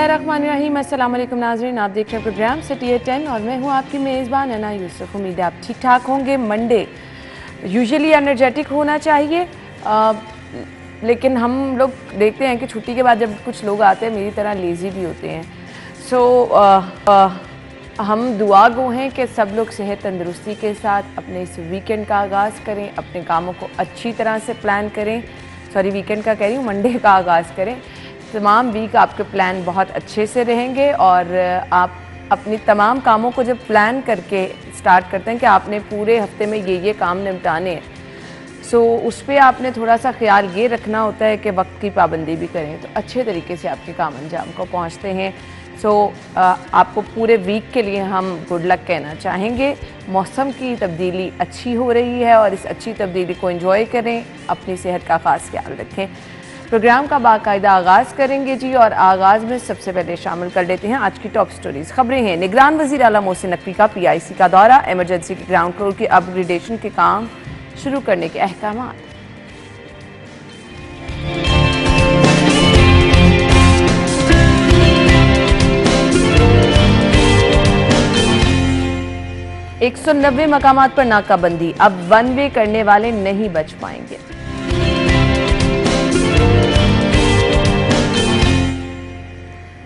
बिस्मिल्लाहिर्रहमानिर्रहीम। अस्सलाम वालेकुम नाज़रीन, आप देख रहे हैं प्रोग्राम सिटी 10 और मैं हूँ आपकी मेज़बान अना यूसुफ। उम्मीद है आप ठीक ठाक होंगे। मंडे यूजुअली एनर्जेटिक होना चाहिए, लेकिन हम लोग देखते हैं कि छुट्टी के बाद जब कुछ लोग आते हैं मेरी तरह लेज़ी भी होते हैं। हम दुआ गो हैं कि सब लोग सेहत तंदुरुस्ती के साथ अपने इस वीकेंड का आगाज़ करें, अपने कामों को अच्छी तरह से प्लान करें। वीकेंड का कह रही हूँ, मंडे का आगाज़ करें। तमाम वीक आपके प्लान बहुत अच्छे से रहेंगे और आप अपनी तमाम कामों को जब प्लान करके स्टार्ट करते हैं कि आपने पूरे हफ्ते में ये काम निपटाने हैं, उस पर आपने थोड़ा सा ख्याल ये रखना होता है कि वक्त की पाबंदी भी करें तो अच्छे तरीके से आपके काम अंजाम को पहुंचते हैं। आपको पूरे वीक के लिए हम गुड लक कहना चाहेंगे। मौसम की तब्दीली अच्छी हो रही है और इस अच्छी तब्दीली को एंजॉय करें, अपनी सेहत का ख़ास ख्याल रखें। प्रोग्राम का बाकायदा आगाज़ करेंगे जी, और आगाज़ में सबसे पहले शामिल कर लेते हैं आज की टॉप स्टोरीज़। खबरें हैं, निगरान वज़ीर आला मोहसिन नकवी का PIC का दौरा, एमरजेंसी के ग्राउंड फ्लोर की अपग्रेडेशन के काम शुरू करने के अहकाम। एक 190 मकामात पर नाकाबंदी, अब वन वे करने वाले नहीं बच पाएंगे।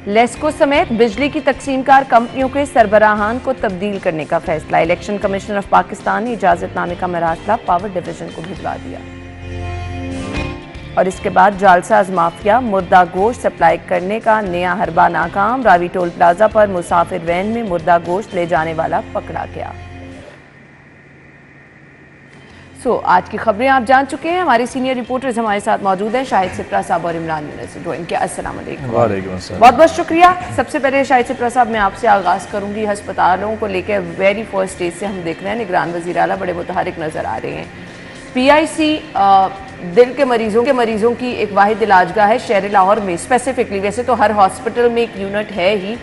लेस्को समेत बिजली की तकसीमकार कंपनियों के सरबराहान को तब्दील करने का फैसला। इलेक्शन कमीशन ऑफ पाकिस्तान ने इजाजतनामे का मरासला पावर डिवीजन को भिजवा दिया। और इसके बाद जालसाज माफिया मुर्दा गोश्त सप्लाई करने का नया हरबा नाकाम। रावी टोल प्लाजा पर मुसाफिर वैन में मुर्दा गोश्त ले जाने वाला पकड़ा गया। आज की खबरें आप जान चुके हैं। हमारे सीनियर रिपोर्टर्स हमारे साथ मौजूद हैं, शाहिद सिप्रा साहब और इमरान यूनुस ज्वाइन किया। अस्सलाम वालेकुम। बहुत बहुत शुक्रिया। सबसे पहले शाहिद सिप्रा साहब, मैं आपसे आगाज़ करूंगी। अस्पतालों को लेकर वेरी फर्स्ट स्टेज से हम देख रहे हैं निगरान वज़ीर आला बड़े मुतहरिक नज़र आ रहे हैं। PIC दिल के मरीजों की एक वाहिद इलाजगाह है शहर लाहौर में स्पेसिफिकली। वैसे तो हर हॉस्पिटल में एक यूनिट है ही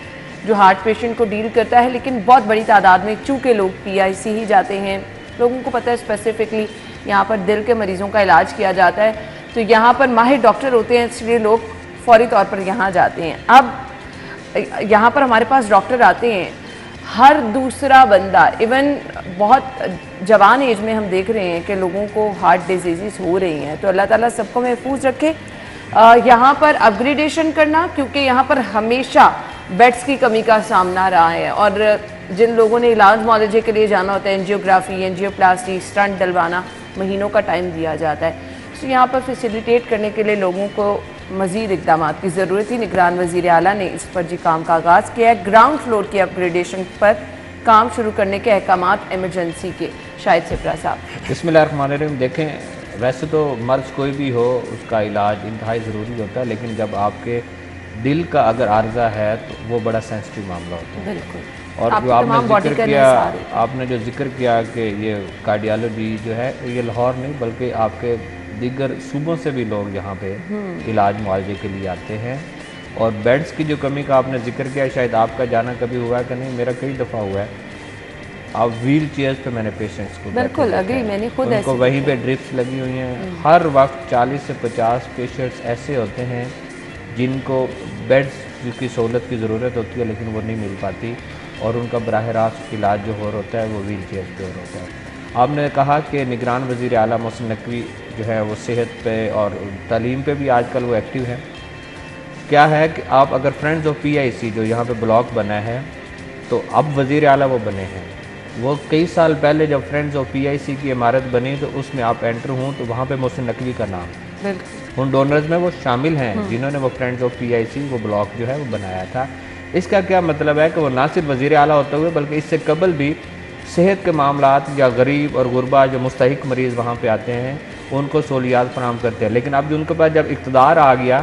जो हार्ट पेशेंट को डील करता है, लेकिन बहुत बड़ी तादाद में चूँकि लोग PIC ही जाते हैं, लोगों को पता है स्पेसिफिकली यहाँ पर दिल के मरीज़ों का इलाज किया जाता है, तो यहाँ पर माहिर डॉक्टर होते हैं, इसलिए लोग फौरी तौर पर यहाँ जाते हैं। अब यहाँ पर हमारे पास डॉक्टर आते हैं, हर दूसरा बंदा, इवन बहुत जवान एज में हम देख रहे हैं कि लोगों को हार्ट डिजीज़ हो रही हैं। तो अल्लाह ताला सबको महफूज रखे। यहाँ पर अपग्रेडेशन करना, क्योंकि यहाँ पर हमेशा बेड्स की कमी का सामना रहा है और जिन लोगों ने इलाज मुआलजे के लिए जाना होता है, एंजियोग्राफी, एंजियोप्लास्टी, स्टंट डलवाना, महीनों का टाइम दिया जाता है। तो यहाँ पर फैसिलिटेट करने के लिए लोगों को मज़ीद इक़दाम की ज़रूरत थी। निगरान वज़ीर आला ने इस पर जी काम का आगाज़ किया है। ग्राउंड फ्लोर की अपग्रेडेशन पर काम शुरू करने के अहकामात एमरजेंसी के। शाहिद सिप्रा साहब। बिस्मिल्लाहिर्रहमानिर्रहीम। देखें, वैसे तो मर्ज़ कोई भी हो उसका इलाज इंतहाई ज़रूरी होता है, लेकिन जब आपके दिल का अगर आर्जा है तो वो बड़ा सेंसिटिव मामला होता है। बिल्कुल। और जो आपने जो जिक्र किया कि ये कार्डियोलॉजी जो है ये लाहौर नहीं बल्कि आपके दीगर सूबों से भी लोग यहाँ पे इलाज मुआवजे के लिए आते हैं। और बेड्स की जो कमी का आपने जिक्र किया, शायद आपका जाना कभी हुआ है कि नहीं, मेरा कई दफ़ा हुआ है। आप व्हील चेयर्स पे मैंने पेशेंट्स को बिल्कुल अग्री, मैंने खुद उनको वहीं पे ड्रिप्स लगी हुई हैं। हर वक्त 40 से 50 पेशेंट्स ऐसे होते हैं जिनको बेड्स की सहूलत की ज़रूरत होती है लेकिन वो नहीं मिल पाती और उनका बराह रास्त इलाज जो हो रहा होता है वो व्हील चेयर पे हो रहा होता है। आपने कहा कि निगरान वज़ीर आला मोहसिन नकवी जो है वो सेहत पे और तालीम पे भी आजकल वो एक्टिव है। क्या है कि आप अगर फ्रेंड्स ऑफ PIC जो यहाँ पे ब्लॉक बना है, तो अब वज़ीर आला वो बने हैं। वो कई साल पहले जब फ्रेंड्स ऑफ PIC की इमारत बनी तो उसमें आप एंटर हों तो वहाँ पे मोहसिन नकवी का नाम उन डोनर्स में वो शामिल हैं जिन्होंने वो फ्रेंड्स ऑफ PIC वो ब्लॉक जो है वो बनाया था। इसका क्या मतलब है कि वो ना सिर्फ वज़ीर आला होते हुए बल्कि इससे कबल भी सेहत के मामलात या गरीब और गुरबा जो मुस्तहिक मरीज़ वहाँ पे आते हैं उनको सहूलियात फराहम करते हैं। लेकिन अब जो उनके पास जब इक़्तिदार आ गया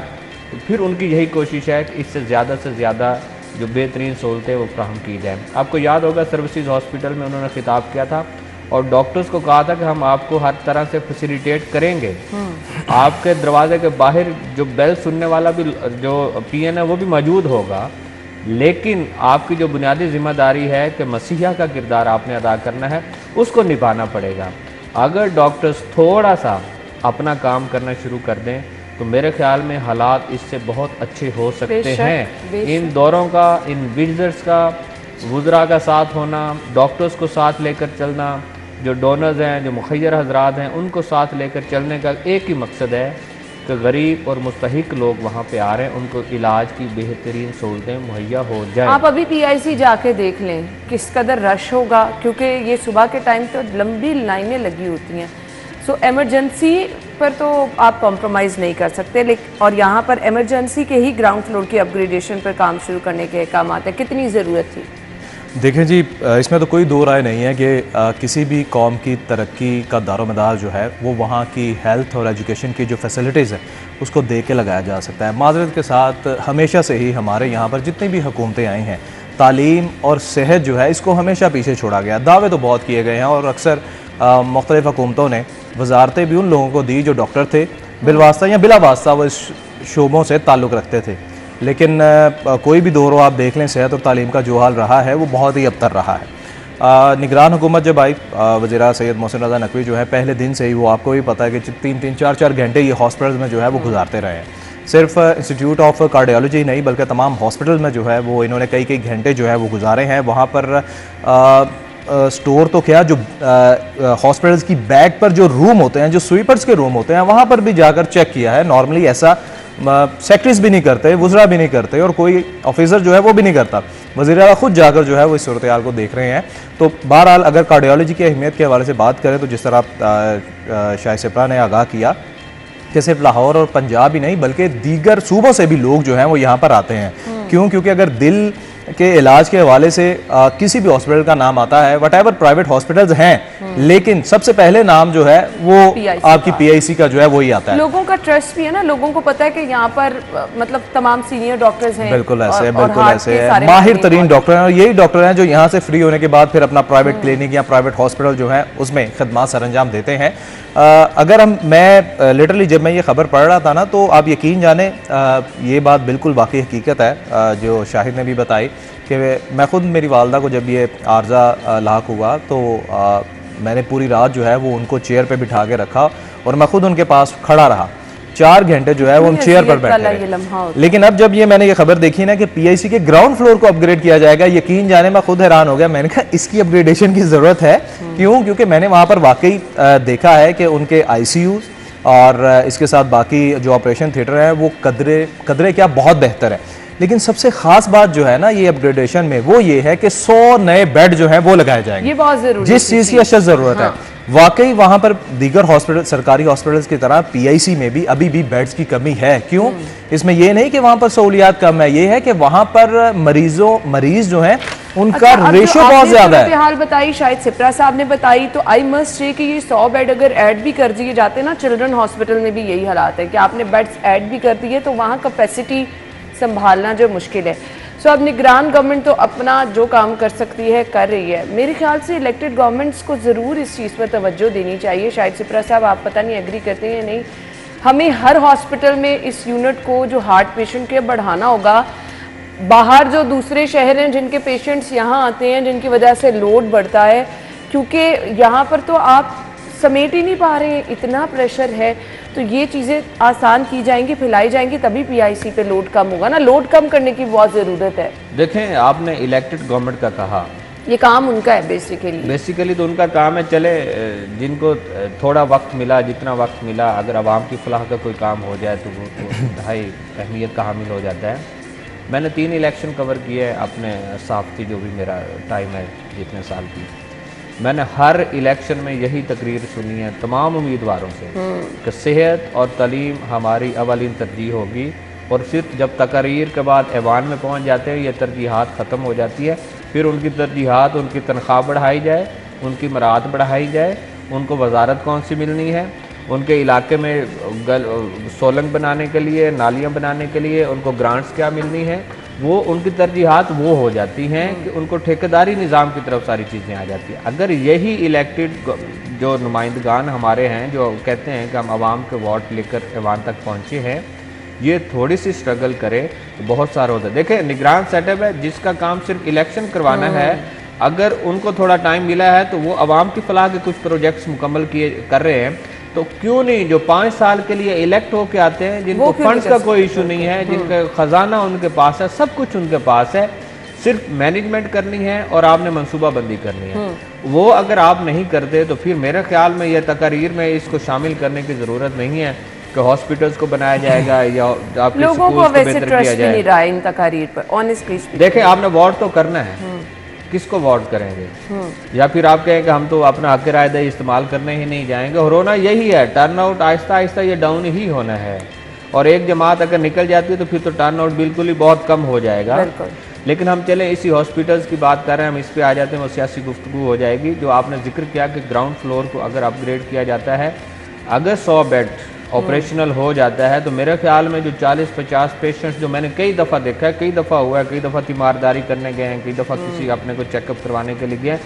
तो फिर उनकी यही कोशिश है कि इससे ज़्यादा जो बेहतरीन सहूलतें वो फराहम की जाएँ। आपको याद होगा सर्विसेज हॉस्पिटल में उन्होंने खिताब किया था और डॉक्टर्स को कहा था कि हम आपको हर तरह से फैसिलिटेट करेंगे। आपके दरवाजे के बाहर जो बेल सुनने वाला भी जो PN है वो भी मौजूद होगा, लेकिन आपकी जो बुनियादी जिम्मेदारी है कि मसीहा का किरदार आपने अदा करना है, उसको निभाना पड़ेगा। अगर डॉक्टर्स थोड़ा सा अपना काम करना शुरू कर दें तो मेरे ख्याल में हालात इससे बहुत अच्छे हो सकते हैं। इन दौरों का, इन विजिटर्स का, वुज़रा का साथ होना, डॉक्टर्स को साथ लेकर चलना, जो डोनर्स हैं, जो मुखय्यर हजरात हैं, उनको साथ लेकर चलने का एक ही मकसद है कि गरीब और मुस्तहिक लोग वहाँ पे आ रहे हैं, उनको इलाज की बेहतरीन सहूलतें मुहैया हो जाए। आप अभी PIC जाके देख लें किस कदर रश होगा, क्योंकि ये सुबह के टाइम तो लंबी लाइनें लगी होती हैं। सो एमरजेंसी पर तो आप कॉम्प्रोमाइज़ नहीं कर सकते, लेकिन और यहाँ पर एमरजेंसी के ही ग्राउंड फ्लोर की अपग्रेडेशन पर काम शुरू करने के अहकाम है। कितनी ज़रूरत थी? देखें जी, इसमें तो कोई दो राय नहीं है कि किसी भी कौम की तरक्की का दारोमदार जो है वो वहाँ की हेल्थ और एजुकेशन की जो फैसिलिटीज़ है उसको देख के लगाया जा सकता है। माजरत के साथ हमेशा से ही हमारे यहाँ पर जितनी भी हुकूमतें आई हैं, तालीम और सेहत जो है इसको हमेशा पीछे छोड़ा गया। दावे तो बहुत किए गए हैं और अक्सर मुख्तलिफ़ हुकूमतों ने वजारतें भी उन लोगों को दी जो डॉक्टर थे, बिलवास्ता या बिला वास्ता वो इस शोबों से ताल्लुक़ रखते थे। लेकिन कोई भी दौर आप देख लें, सेहत और तालीम का जो हाल रहा है वो बहुत ही अबतर रहा है। निगरान हुकूमत जब आई, वज़ीर सैयद मोहसिन रज़ा नकवी जो है पहले दिन से ही, वो आपको भी पता है कि 3-4 घंटे ये हॉस्पिटल में जो है वो गुजारते रहे हैं। सिर्फ इंस्टीट्यूट ऑफ कार्डियोलॉजी नहीं बल्कि तमाम हॉस्पिटल में जो है वो इन्होंने कई घंटे जो है वो गुजारे हैं। वहाँ पर स्टोर तो क्या, जो हॉस्पिटल्स की बैक पर जो रूम होते हैं, जो स्वीपर्स के रूम होते हैं, वहाँ पर भी जाकर चेक किया है। नॉर्मली ऐसा सेक्रेटरीज भी नहीं करते, वुज़रा भी नहीं करते और कोई ऑफिसर जो है वो भी नहीं करता। वज़ीर आला खुद जाकर जो है वो इस सूरत हाल को देख रहे हैं। तो बहरहाल अगर कार्डियोलॉजी की अहमियत के हवाले से बात करें तो जिस तरह शाहिद सिप्रा ने आगाह किया कि सिर्फ लाहौर और पंजाब ही नहीं बल्कि दीगर सूबों से भी लोग जो हैं वो यहाँ पर आते हैं। क्यों? क्योंकि अगर दिल के इलाज के हवाले से किसी भी हॉस्पिटल का नाम आता है, वट प्राइवेट हॉस्पिटल्स हैं, लेकिन सबसे पहले नाम जो है वो आपकी PIC का जो है वही आता है। लोगों का ट्रस्ट भी है ना, लोगों को पता है कि यहाँ पर मतलब तमाम सीनियर डॉक्टर्स हैं। बिल्कुल ऐसे है, बिल्कुल ऐसे है, माहिर तरीन डॉक्टर हैं और यही डॉक्टर हैं जो यहाँ से फ्री होने के बाद फिर अपना प्राइवेट क्लिनिक या प्राइवेट हॉस्पिटल जो है उसमें खदमात सरअंजाम देते हैं। अगर मैं लिटरली जब मैं ये खबर पढ़ रहा था ना, तो आप यकीन जाने ये बात बिल्कुल वाकई हकीकत है जो शाहिद ने भी बताई कि मैं ख़ुद, मेरी वालदा को जब ये आर्जा लाक हुआ तो मैंने पूरी रात जो है वो उनको चेयर पे बिठा के रखा और मैं ख़ुद उनके पास खड़ा रहा। 4 घंटे जो है वो उन चेयर पर बैठे रहे। लेकिन अब जब ये मैंने ये खबर देखी ना कि PIC के ग्राउंड फ्लोर को अपग्रेड किया जाएगा, यकीन जाने मैं खुद हैरान हो गया। मैंने कहा इसकी अपग्रेडेशन की ज़रूरत है। क्यों? क्योंकि मैंने वहाँ पर वाकई देखा है कि उनके ICUs और इसके साथ बाकी जो ऑपरेशन थिएटर हैं वो कदरे क्या बहुत बेहतर है। लेकिन सबसे खास बात जो है ना ये अपग्रेडेशन में वो ये है कि 100 नए बेड जो हैं वो लगाए जाएंगे। ये बहुत जरूरी, जिस चीज़ की अशद ज़रूरत है। वाकई वहाँ पर दीगर हॉस्पिटल, सरकारी हॉस्पिटल्स की तरह PIC में भी अभी भी बेड्स की कमी है। क्यों? इसमें यह नहीं कि वहाँ पर सहूलियात कम है, ये है कि वहाँ पर मरीज जो हैं उनका रेशो बहुत ज्यादा है। हाल बताई शायद सिप्रा साहब ने बताई, तो आई मस्ट से कि ये 100 बेड अगर ऐड भी कर दिए जाते ना, चिल्ड्रन हॉस्पिटल में भी यही हालात है कि आपने बेड्स ऐड भी कर दिए तो वहाँ कैपेसिटी संभालना जो मुश्किल है। सो अब निगरान गवर्नमेंट तो अपना जो काम कर सकती है कर रही है। मेरे ख्याल से इलेक्टेड गवर्नमेंट्स को ज़रूर इस चीज़ पर तवज्जो देनी चाहिए। शायद सिप्रा साहब आप पता नहीं एग्री करते हैं या नहीं, हमें हर हॉस्पिटल में इस यूनिट को जो हार्ट पेशेंट के बढ़ाना होगा। बाहर जो दूसरे शहर हैं जिनके पेशेंट्स यहाँ आते हैं, जिनकी वजह से लोड बढ़ता है, क्योंकि यहाँ पर तो आप समेट ही नहीं पा रहे हैं, इतना प्रेशर है। तो ये चीज़ें आसान की जाएंगी, फैलाई जाएंगी, तभी PIC पे लोड कम होगा ना। लोड कम करने की बहुत ज़रूरत है। देखें, आपने इलेक्टेड गवर्नमेंट का कहा, ये काम उनका है बेसिकली तो उनका काम है। चले जिनको थोड़ा वक्त मिला, जितना वक्त मिला, अगर आवाम की फलाह का कोई काम हो जाए तो वो इंतहाई अहमियत का हामिल हो जाता है। मैंने 3 इलेक्शन कवर किए अपने साफ़ी, जो भी मेरा टाइम है जितने साल की, मैंने हर इलेक्शन में यही तकरीर सुनी है तमाम उम्मीदवारों से कि सेहत और तालीम हमारी अवलिन तरजीह होगी, और सिर्फ जब तकरीर के बाद ऐवान में पहुंच जाते हैं ये तरजीहात ख़त्म हो जाती है। फिर उनकी तरजीहात, उनकी तनख्वाह बढ़ाई जाए, उनकी मराहत बढ़ाई जाए, उनको वजारत कौन सी मिलनी है, उनके इलाके में सोलंग बनाने के लिए, नालियाँ बनाने के लिए उनको ग्रांट्स क्या मिलनी है, वो उनकी तरजीहात वो हो जाती हैं कि उनको ठेकेदारी निज़ाम की तरफ सारी चीज़ें आ जाती हैं। अगर यही इलेक्टेड जो नुमाइंदगान हमारे हैं जो कहते हैं कि हम आवाम के वोट लेकर ऐवान तक पहुँचे हैं, ये थोड़ी सी स्ट्रगल करें तो बहुत सारा होता है। देखें, निगरान सेटअप है जिसका काम सिर्फ इलेक्शन करवाना है। अगर उनको थोड़ा टाइम मिला है तो वो आवाम की फलाह के कुछ प्रोजेक्ट्स मुकम्मल कर रहे हैं। तो क्यों नहीं जो 5 साल के लिए इलेक्ट होके आते हैं, जिनको फंड्स का कोई इशू नहीं है, जिनका खजाना उनके पास है, सब कुछ उनके पास है, सिर्फ मैनेजमेंट करनी है और आपने मंसूबाबंदी करनी है। वो अगर आप नहीं करते तो फिर मेरे ख्याल में यह तकरीर में इसको शामिल करने की ज़रूरत नहीं है कि हॉस्पिटल्स को बनाया जाएगा या आपके लोगों को वैसे ट्रस्ट नहीं रहा इन तकारीर पर, ऑनेस्टली देखें आपने वोट तो करना है, किसको वोट करेंगे? या फिर आप कहें कि हम तो अपना हक रायदही इस्तेमाल करने ही नहीं जाएंगे। और होना यही है, टर्न आउट आहिस्ता आहिस्ता ये डाउन ही होना है, और एक जमात अगर निकल जाती है तो फिर तो टर्न आउट बिल्कुल ही बहुत कम हो जाएगा। लेकिन हम चले इसी हॉस्पिटल्स की बात कर रहे हैं, हम इस पे आ जाते हैं, वो सियासी गुफ्तगू हो जाएगी। जो आपने जिक्र किया कि ग्राउंड फ्लोर को अगर अपग्रेड किया जाता है, अगर 100 बेड ऑपरेशनल हो जाता है तो मेरे ख्याल में जो 40-50 पेशेंट्स जो मैंने कई दफ़ा देखा है, कई दफ़ा हुआ है, कई दफ़ा तीमारदारी करने गए हैं, कई दफ़ा किसी अपने को चेकअप करवाने के लिए गए,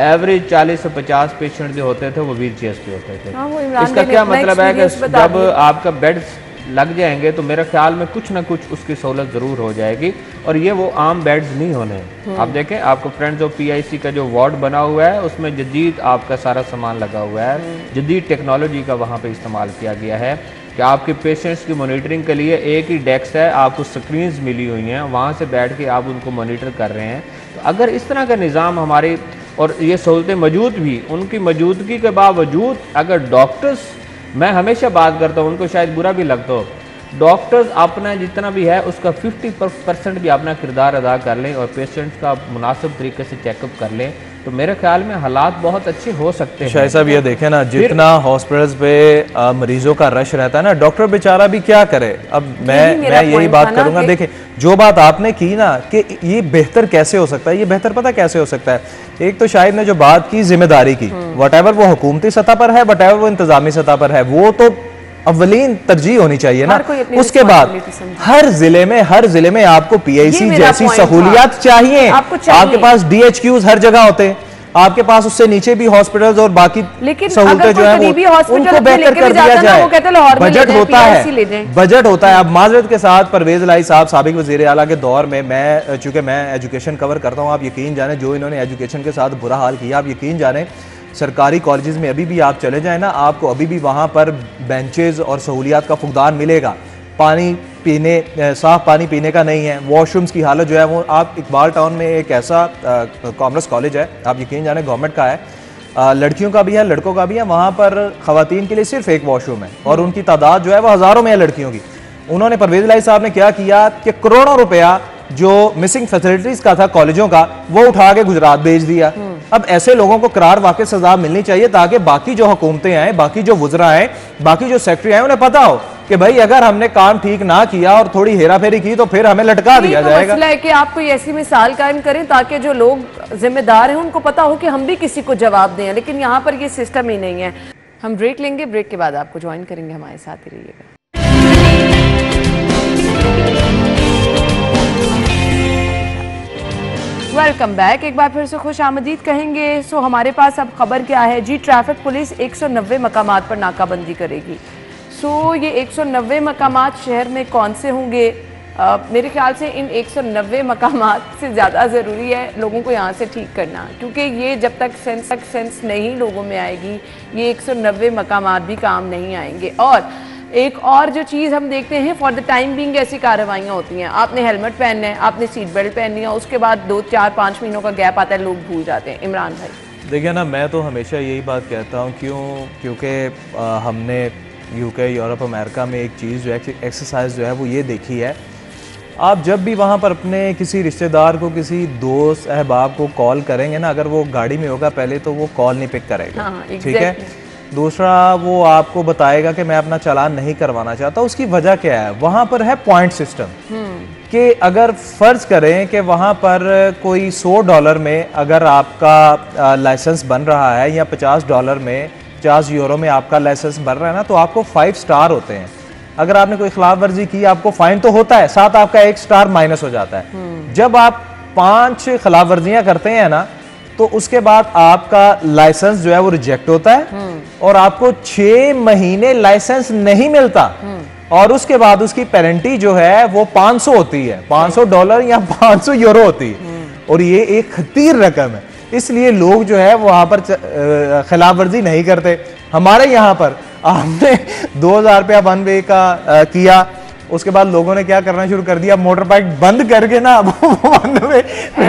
एवरेज 40 से 50 पेशेंट जो होते थे वो व्हील चेयर्स पे होते थे। इसका क्या मतलब है कि जब आपका बेड लग जाएंगे तो मेरे ख्याल में कुछ ना कुछ उसकी सहूलत ज़रूर हो जाएगी, और ये वो आम बेड्स नहीं होने। आप देखें आपको फ्रेंड्स ऑफ PIC का जो वार्ड बना हुआ है उसमें जदीद आपका सारा सामान लगा हुआ है, जदीद टेक्नोलॉजी का वहाँ पे इस्तेमाल किया गया है कि आपके पेशेंट्स की मॉनिटरिंग के लिए एक ही डेस्क है, आपको स्क्रीन्स मिली हुई हैं, वहाँ से बैठ के आप उनको मॉनिटर कर रहे हैं। तो अगर इस तरह का निज़ाम हमारे और ये सहूलतें मौजूद भी, उनकी मौजूदगी के बावजूद अगर डॉक्टर्स, मैं हमेशा बात करता हूँ, उनको शायद बुरा भी लगता हो, डॉक्टर्स अपना जितना भी है उसका 50% भी अपना किरदार अदा कर लें और पेशेंट्स का मुनासिब तरीके से चेकअप कर लें तो मेरे ख्याल में हालात बहुत अच्छे हो सकते हैं। शायद साहब ये देखें ना, जितना हॉस्पिटल्स पे मरीजों का रश रहता है ना, डॉक्टर बेचारा भी क्या करे। अब मैं यही बात करूंगा, देखें जो बात आपने की ना कि ये बेहतर कैसे हो सकता है, ये बेहतर पता कैसे हो सकता है। एक तो शायद ने जो बात की जिम्मेदारी की, वटेवर वो हुकूमती सतह पर है, वटेवर वो इंतजामी सतह पर है, वो तो अव्वलीन तरजीह होनी चाहिए ना। उसके बाद हर जिले में आपको PIC जैसी सहूलियात चाहिए। आपके पास DHQs हर जगह होते हैं, आपके पास उससे नीचे भी हॉस्पिटल्स और बाकी सहूलतें जो है उनको बेहतर कर दिया जाए। बजट होता है। अब माजरत के साथ परवेज इलाही साहब साबिक वजीर आला के दौर में, मैं चूंकि मैं एजुकेशन कवर करता हूँ, आप यकीन जाने जो इन्होंने एजुकेशन के साथ बुरा हाल किया, आप यकीन जाने सरकारी कॉलेजेस में अभी भी आप चले जाएं ना, आपको अभी भी वहाँ पर बेंचेस और सहूलियात का फुकदान मिलेगा। पानी पीने, साफ पानी पीने का नहीं है, वॉशरूम्स की हालत जो है वो, आप इकबाल टाउन में एक ऐसा कॉमर्स कॉलेज है, आप यकीन जाने गवर्नमेंट का है, लड़कियों का भी है लड़कों का भी है, वहाँ पर ख़वातीन के लिए सिर्फ एक वॉशरूम है और उनकी तादाद जो है वो हज़ारों में है लड़कियों की। उन्होंने परवेज इलाही साहब ने क्या किया कि करोड़ों रुपया जो मिसिंग फैसिलिटीज का था कॉलेजों का, वो उठा के गुजरात भेज दिया। अब ऐसे लोगों को करार वाकई सजा मिलनी चाहिए ताकि बाकी जो हुकूमतें हैं, बाकी जो वुज़रा हैं, बाकी जो सेक्रेटरी हैं, उन्हें पता हो कि भाई अगर हमने काम ठीक ना किया और थोड़ी हेरा फेरी की तो फिर हमें लटका दिया जाएगा। मसला है कि आप कोई ऐसी मिसाल कायम करें ताकि जो लोग जिम्मेदार हैं उनको पता हो कि हम भी किसी को जवाब दें, लेकिन यहाँ पर ये सिस्टम ही नहीं है। हम ब्रेक लेंगे, ब्रेक के बाद आपको ज्वाइन करेंगे, हमारे साथ ही रहिएगा। वेलकम बैक, एक बार फिर से खुश आमदीद कहेंगे। सो हमारे पास अब खबर क्या है जी, ट्रैफिक पुलिस 190 मकामात पर नाकाबंदी करेगी। सो ये 190 मकामात शहर में कौन से होंगे? मेरे ख्याल से इन 190 मकामात से ज़्यादा ज़रूरी है लोगों को यहाँ से ठीक करना, क्योंकि ये जब तक सेंस नहीं लोगों में आएगी, ये 190 मकामात भी काम नहीं आएंगे। और एक और जो चीज़ हम देखते हैं, फॉर द टाइम बिंग ऐसी कार्रवाइयाँ होती हैं, आपने हेलमेट पहनना है, आपने सीट बेल्ट पहननी है, उसके बाद 2, 4, 5 महीनों का गैप आता है, लोग भूल जाते हैं। इमरान भाई देखिए ना, मैं तो हमेशा यही बात कहता हूँ, क्योंकि हमने UK, यूरोप, अमेरिका में एक चीज़ जो है, एक्सरसाइज जो है वो ये देखी है, आप जब भी वहाँ पर अपने किसी रिश्तेदार को, किसी दोस्त अहबाब को कॉल करेंगे ना, अगर वो गाड़ी में होगा पहले तो वो कॉल नहीं पिक करेगा, ठीक है। दूसरा, वो आपको बताएगा कि मैं अपना चालान नहीं करवाना चाहता। उसकी वजह क्या है? वहाँ पर है पॉइंट सिस्टम कि अगर फ़र्ज़ करें कि वहाँ पर कोई $100 में अगर आपका लाइसेंस बन रहा है, या $50 में, €50 में आपका लाइसेंस बन रहा है ना, तो आपको 5 स्टार होते हैं। अगर आपने कोई खिलाफ वर्जी की, आपको फाइन तो होता है, साथ आपका 1 स्टार माइनस हो जाता है। जब आप 5 खिलाफ वर्जियाँ करते हैं ना, तो उसके बाद आपका लाइसेंस जो है वो रिजेक्ट होता है और आपको 6 महीने लाइसेंस नहीं मिलता, और उसके बाद उसकी पेनल्टी जो है वो 500 होती है, $500 या €500 होती है, और ये एक खतीर रकम है। इसलिए लोग जो है वहां पर खिलाफ वर्जी नहीं करते। हमारे यहाँ पर आपने 2000 रुपया वन वे का किया, उसके बाद लोगों ने क्या करना शुरू कर दिया, मोटर बाइक बंद करके ना वन वे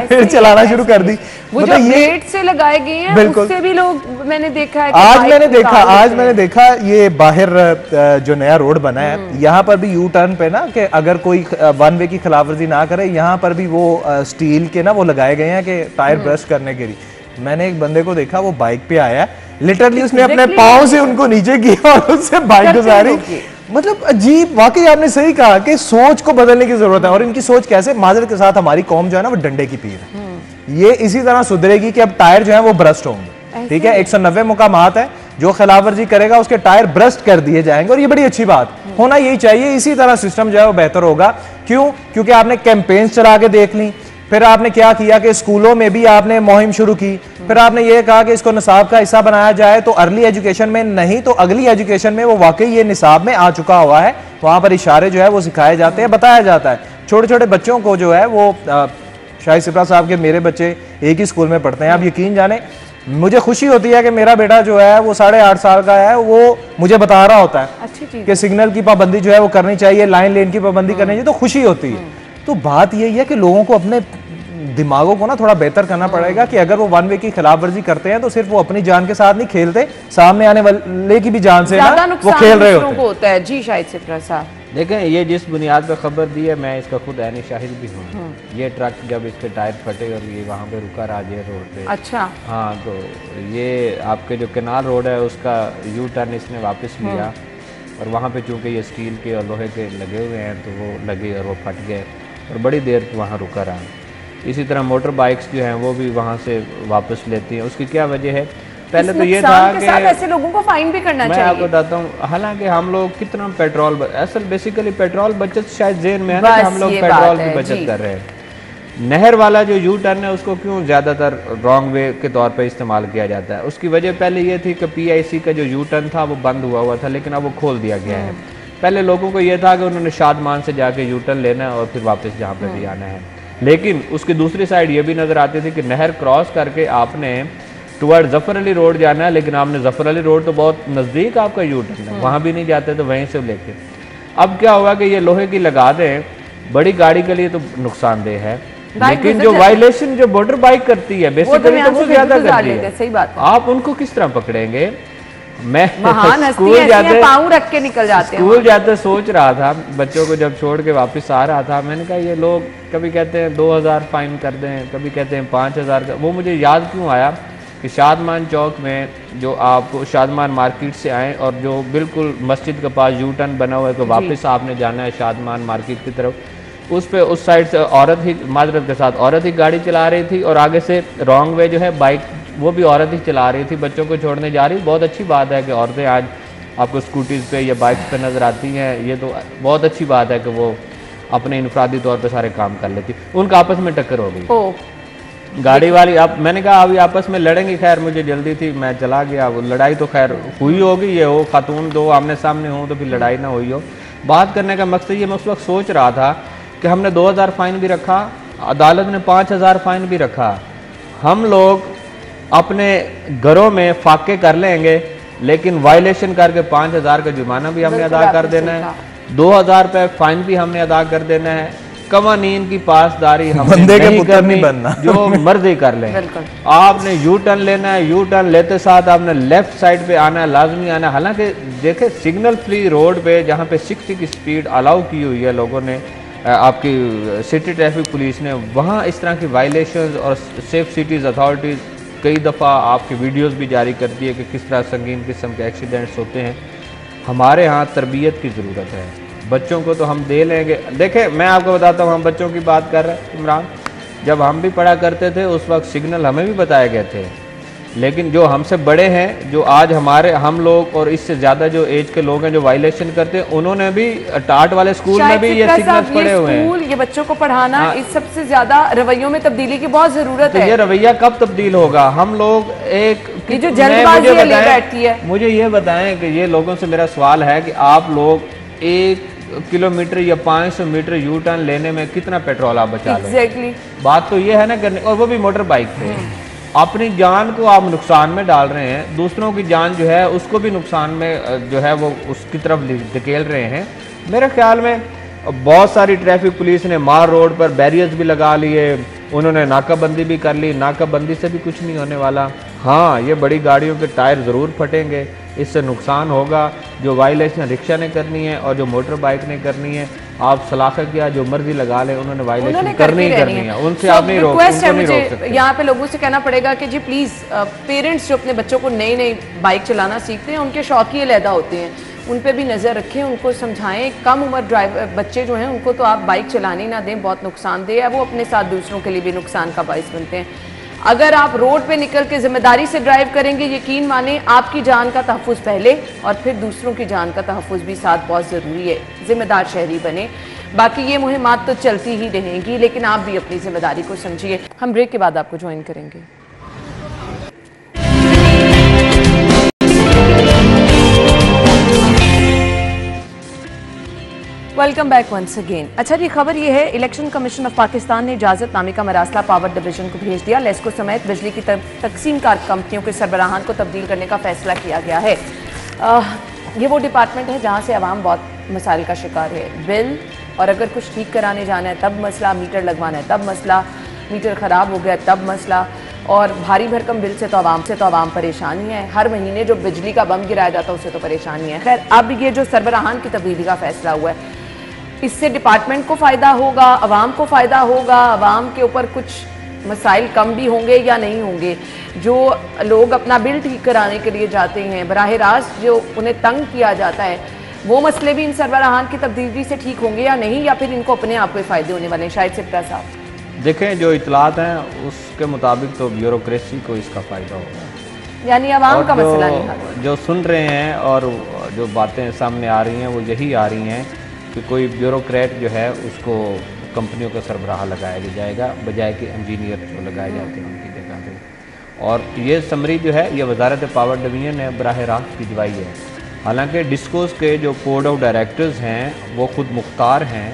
फिर चलाना शुरू कर दी। वो जो गेट से लगाए गए हैं उससे भी लोग मैंने देखा है। आज मैंने देखा ये बाहर जो नया रोड बना है यहाँ पर भी यू टर्न पे ना कि अगर कोई वन वे की खिलाफवर्जी ना करे, यहाँ पर भी वो स्टील के ना वो लगाए गए हैं कि टायर ब्रश करने के लिए। मैंने एक बंदे को देखा, वो बाइक पे आया, लिटरली उसने अपने पाँव से उनको नीचे किया और उससे बाइक गुजारी। मतलब अजीब, वाकई आपने सही कहा कि सोच को बदलने की जरूरत है। और इनकी सोच कैसे, माजरत के साथ हमारी कौम जो है ना वो डंडे की पीर है। ये इसी तरह सुधरेगी कि अब टायर जो है वो ब्रस्ट होंगे, ठीक है। 190 मुकामात है, जो खिलाफवर्जी करेगा उसके टायर ब्रस्ट कर दिए जाएंगे और ये बड़ी अच्छी बात होना यही चाहिए। इसी तरह सिस्टम जो है वो बेहतर होगा। क्यों? क्योंकि आपने कैंपेन्स चला के देख ली, फिर आपने क्या किया कि स्कूलों में भी आपने मुहिम शुरू की, फिर आपने ये कहा कि इसको निसाब का हिस्सा बनाया जाए, तो अर्ली एजुकेशन में नहीं तो अगली एजुकेशन में वो वाकई ये निसाब में आ चुका हुआ है। वहां पर इशारे जो है वो सिखाए जाते हैं, बताया जाता है। छोटे छोटे बच्चों को जो है वो शाहिद सिप्रा साहब के मेरे बच्चे एक ही स्कूल में पढ़ते हैं। आप यकीन जाने मुझे खुशी होती है कि मेरा बेटा जो है वो 8.5 साल का है, वो मुझे बता रहा होता है कि सिग्नल की पाबंदी जो है वो करनी चाहिए, लाइन लेन की पाबंदी करनी चाहिए, तो खुशी होती है। तो बात यही है कि लोगों को अपने दिमागों को ना थोड़ा बेहतर करना पड़ेगा कि अगर वो वन वे की खिलाफवर्जी करते हैं तो सिर्फ वो अपनी जान के साथ नहीं खेलते, सामने आने वाले की भी जान से ना वो खेल रहे होते हैं। जी शाहिद सिप्रा साहब देखें, ये जिस बुनियाद पर खबर दी है मैं इसका खुद ऐनी शाहिद भी हूँ। ये ट्रक जब इसके टायर फटे और ये वहाँ पे रुका राजेर रोड पे, अच्छा हाँ, तो ये आपके जो केनाल रोड है उसका यू टर्न इसने वापस लिया और वहाँ पे चूँकि ये स्टील के और लोहे के लगे हुए हैं तो वो लगे और वो फट गए और बड़ी देर वहाँ रुका रहा। इसी तरह मोटर बाइक्स जो हैं वो भी वहाँ से वापस लेती हैं। उसकी क्या वजह है? पहले तो ये था कि ऐसे लोगों को फाइन भी करना चाहिए। मैं आपको बताता हूँ, हालांकि हम लोग कितना पेट्रोल असल बेसिकली पेट्रोल बचत शायद जेन में है ना कि हम लोग पेट्रोल की बचत कर रहे हैं। नहर वाला जो यू टर्न है उसको क्यों ज़्यादातर रॉन्ग वे के तौर पे इस्तेमाल किया जाता है? उसकी वजह पहले ये थी कि PIC का जो यू टर्न था वो बंद हुआ था, लेकिन अब वो खोल दिया गया है। पहले लोगों को ये था कि उन्होंने शादमान से जाके यू टर्न लेना है और फिर वापस जहाँ पे भी आना है। लेकिन उसकी दूसरी साइड ये भी नज़र आती थी कि नहर क्रॉस करके आपने टुवर्ड जफर अली रोड जाना है, लेकिन आपने जफर अली रोड तो बहुत नज़दीक आपका यू टर्न है, वहाँ भी नहीं जाते तो वहीं से लेके। अब क्या हुआ कि ये लोहे की लगा दें, बड़ी गाड़ी के लिए तो नुकसानदेह है, लेकिन जो वायलेशन जो मोटर बाइक करती है बेसिकली तो वो ज़्यादा करती है। सही बात है। आप उनको किस तरह पकड़ेंगे? मैं स्कूल जाते पाँव रख के निकल जाते हैं। स्कूल जाते सोच रहा था, बच्चों को जब छोड़ के वापस आ रहा था, मैंने कहा ये लोग कभी कहते हैं 2000 फाइन कर दें, कभी कहते हैं 5000 का। वो मुझे याद क्यों आया कि शादमान चौक में जो आपको शादमान मार्केट से आए और जो बिल्कुल मस्जिद के पास यू टर्न बना हुआ है तो वापस आपने जाना है शादमान मार्केट की तरफ, उस पे उस साइड से औरत ही, माजरत के साथ औरत ही गाड़ी चला रही थी और आगे से रॉन्ग वे जो है बाइक वो भी औरत ही चला रही थी, बच्चों को छोड़ने जा रही। बहुत अच्छी बात है कि औरतें आज आपको स्कूटीज़ पे या बाइक्स पे नज़र आती हैं, ये तो बहुत अच्छी बात है कि वो अपने इनफरादी तौर पे सारे काम कर लेती। उनका आपस में टक्कर हो गई गाड़ी वाली। अब मैंने कहा अभी आपस में लड़ेंगी, खैर मुझे जल्दी थी, मैं चला गया। वो लड़ाई तो खैर हुई होगी, ये हो खातून दो आमने सामने हो तो फिर लड़ाई ना हुई हो। बात करने का मकसद ये, मैं उस वक्त सोच रहा था कि हमने 2000 फाइन भी रखा, अदालत ने 5000 फाइन भी रखा, हम लोग अपने घरों में फाके कर लेंगे, लेकिन वायलेशन करके 5000 का जुर्माना भी हमने अदा कर देना है, 2000 रुपये फाइन भी हमने अदा कर देना है। कवानीन की पासदारी हमने नहीं करनी, जो मर्जी कर लें। आपने यू टर्न लेना है, यू टर्न लेते साथ आपने लेफ्ट साइड पे आना है, लाजमी आना है। हालांकि देखे सिग्नल फ्री रोड पे जहाँ पे 60 की स्पीड अलाउ की हुई है लोगों ने, आपकी सिटी ट्रैफिक पुलिस ने, वहाँ इस तरह की वायलेशंस और सेफ सिटीज़ अथॉरिटीज़ कई दफ़ा आपकी वीडियोस भी जारी करती है कि किस तरह संगीन किस्म के एक्सीडेंट्स होते हैं। हमारे यहाँ तरबियत की ज़रूरत है, बच्चों को तो हम दे लेंगे। देखें मैं आपको बताता हूँ, हम बच्चों की बात कर रहे हैं इमरान, जब हम भी पढ़ा करते थे उस वक्त सिग्नल हमें भी बताए गए थे, लेकिन जो हमसे बड़े हैं, जो आज हमारे हम लोग और इससे ज़्यादा जो एज के लोग हैं जो वायलेशन करते हैं, उन्होंने भी टाट वाले स्कूल में भी ये सिग्नल्स पड़े हुए हैं। ये बच्चों को पढ़ाना, इस सबसे ज़्यादा रवैयों में तब्दीली की बहुत ज़रूरत है। ये रवैया कब तब्दील होगा? हम लोग एक जो जल्दबाजी ले बैठती है। मुझे ये बताएं कि ये लोगों से मेरा सवाल है कि आप लोग 1 किलोमीटर या 500 मीटर यू टर्न लेने में कितना पेट्रोल आप बचा लें? एग्जैक्टली। बात तो ये है ना करने, और वो भी मोटर बाइक पे। अपनी जान को आप नुकसान में डाल रहे हैं, दूसरों की जान जो है उसको भी नुकसान में जो है वो उसकी तरफ धकेल रहे हैं। मेरे ख्याल में बहुत सारी ट्रैफिक पुलिस ने मार रोड पर बैरियर्स भी लगा लिए, उन्होंने नाकाबंदी भी कर ली, नाकाबंदी से भी कुछ नहीं होने वाला। हाँ, ये बड़ी गाड़ियों के टायर ज़रूर फटेंगे, इससे नुकसान होगा। जो वायलेशन रिक्शा ने करनी है और जो मोटर बाइक ने करनी है, आप सलाखा किया जो मर्जी लगा ले, उन्होंने वायलेशन करनी है, उनसे आप नहीं रोक सकते। यहाँ पे लोगों से कहना पड़ेगा कि जी प्लीज़ पेरेंट्स जो अपने बच्चों को नई नई बाइक चलाना सीखते हैं, उनके शौक ही अलहदा होते हैं, उन पे भी नज़र रखें, उनको समझाएं। कम उम्र ड्राइवर बच्चे जो हैं उनको तो आप बाइक चलाने ना दें, बहुत नुकसानदेह है, वो अपने साथ दूसरों के लिए भी नुकसान का बाइस बनते हैं। अगर आप रोड पे निकल के जिम्मेदारी से ड्राइव करेंगे, यकीन माने आपकी जान का तहफ़्फ़ुज़ पहले और फिर दूसरों की जान का तहफ़्फ़ुज़ भी साथ बहुत ज़रूरी है। जिम्मेदार शहरी बने। बाकी ये मुहिमात तो चलती ही रहेंगी, लेकिन आप भी अपनी जिम्मेदारी को समझिए। हम ब्रेक के बाद आपको ज्वाइन करेंगे। Welcome back once again. अच्छा जी, खबर ये है, इलेक्शन कमीशन ऑफ पाकिस्तान ने इजाज़तनामे का मरासला पावर डिवीजन को भेज दिया। लेस्को समेत बिजली की तकसीम कार कंपनियों के सरबराहान को तब्दील करने का फैसला किया गया है। ये वो डिपार्टमेंट है जहाँ से आवाम बहुत मसाइल का शिकार है। बिल और अगर कुछ ठीक कराने जाना है तब मसला, मीटर लगवाना है तब मसला, मीटर ख़राब हो गया तब मसला, और भारी भरकम बिल से तो आवाम परेशानी है। हर महीने जो बिजली का बम गिराया जाता है उससे तो परेशानी है। खैर, अब ये जो सरबराहान की तब्दीली का फैसला हुआ है, इससे डिपार्टमेंट को फ़ायदा होगा, आवाम को फ़ायदा होगा, आवाम के ऊपर कुछ मसाइल कम भी होंगे या नहीं होंगे। जो लोग अपना बिल ठीक कराने के लिए जाते हैं, बराह रास्त जो उन्हें तंग किया जाता है, वो मसले भी इन सरबराहान की तब्दीली से ठीक होंगे या नहीं, या फिर इनको अपने आप को फ़ायदे होने वाले हैं। शायद सिप्रा साहब देखें, जो इतलात हैं उसके मुताबिक तो ब्यूरोक्रेसी को इसका फ़ायदा होगा, यानी आवाम का मसला नहीं। जो सुन रहे हैं और जो बातें सामने आ रही हैं वो यही आ रही हैं कि कोई ब्यूरोक्रेट जो है उसको कंपनियों का सरबराह लगाया जाएगा, बजाय कि इंजीनियर जो लगाए जाते हैं उनकी जगह पे। और ये समरी जो है ये वजारत पावर डिवीजन ने बराह रास्त भिजवाई है। हालांकि डिस्कोस के जो बोर्ड ऑफ डायरेक्टर्स हैं वो खुद मुख्तार हैं,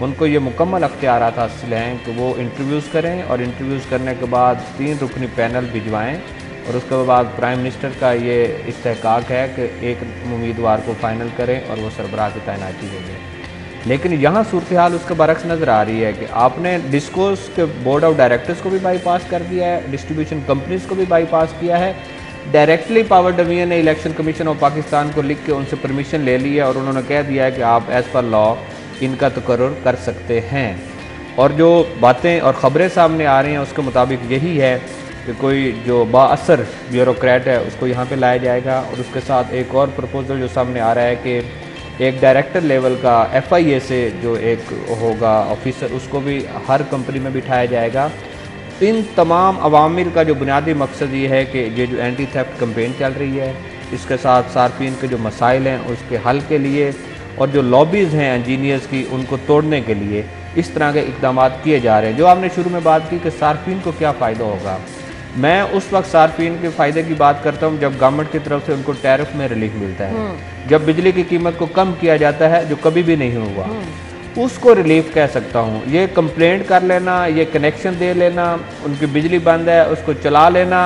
उनको ये मुकम्मल अख्तियारात हासिल हैं कि वो इंटरव्यूज़ करें और इंटरव्यूज़ करने के बाद 3 रुकनी पैनल भिजवाएँ और उसके बाद प्राइम मिनिस्टर का ये इस्तेहकाक है कि एक उम्मीदवार को फाइनल करें और वो सरबराह की तैनाती हो जाए। लेकिन यहाँ सूरत हाल उसके बरक्स नज़र आ रही है कि आपने डिस्कोस के बोर्ड ऑफ डायरेक्टर्स को भी बाईपास कर दिया है, डिस्ट्रीब्यूशन कंपनीज़ को भी बाईपास किया है। डायरेक्टली पावर डिवीजन ने इलेक्शन कमीशन ऑफ पाकिस्तान को लिख के उनसे परमिशन ले ली है और उन्होंने कह दिया है कि आप एज़ पर लॉ इनका तकर्रुर कर सकते हैं। और जो बातें और ख़बरें सामने आ रही हैं उसके मुताबिक यही है कि कोई जो बाअसर ब्यूरोक्रेट है उसको यहाँ पे लाया जाएगा। और उसके साथ एक और प्रपोजल जो सामने आ रहा है कि एक डायरेक्टर लेवल का FIA से जो एक होगा ऑफिसर, उसको भी हर कंपनी में बिठाया जाएगा। इन तमाम अवामिल का जो बुनियादी मकसद ये है कि ये जो एंटी थेफ्ट कैंपेन चल रही है, इसके साथ सार्फिन के जो मसाइल हैं उसके हल के लिए और जो लॉबीज़ हैं इंजीनियर्स की उनको तोड़ने के लिए इस तरह के इकदाम किए जा रहे हैं। जो आपने शुरू में बात की कि सार्फिन को क्या फ़ायदा होगा, मैं उस वक्त सार्फिन के फ़ायदे की बात करता हूँ जब गवर्नमेंट की तरफ से उनको टैरिफ में रिलीफ मिलता है, जब बिजली की कीमत को कम किया जाता है जो कभी भी नहीं हुआ, उसको रिलीफ कह सकता हूँ। ये कंप्लेंट कर लेना, ये कनेक्शन दे लेना, उनकी बिजली बंद है उसको चला लेना,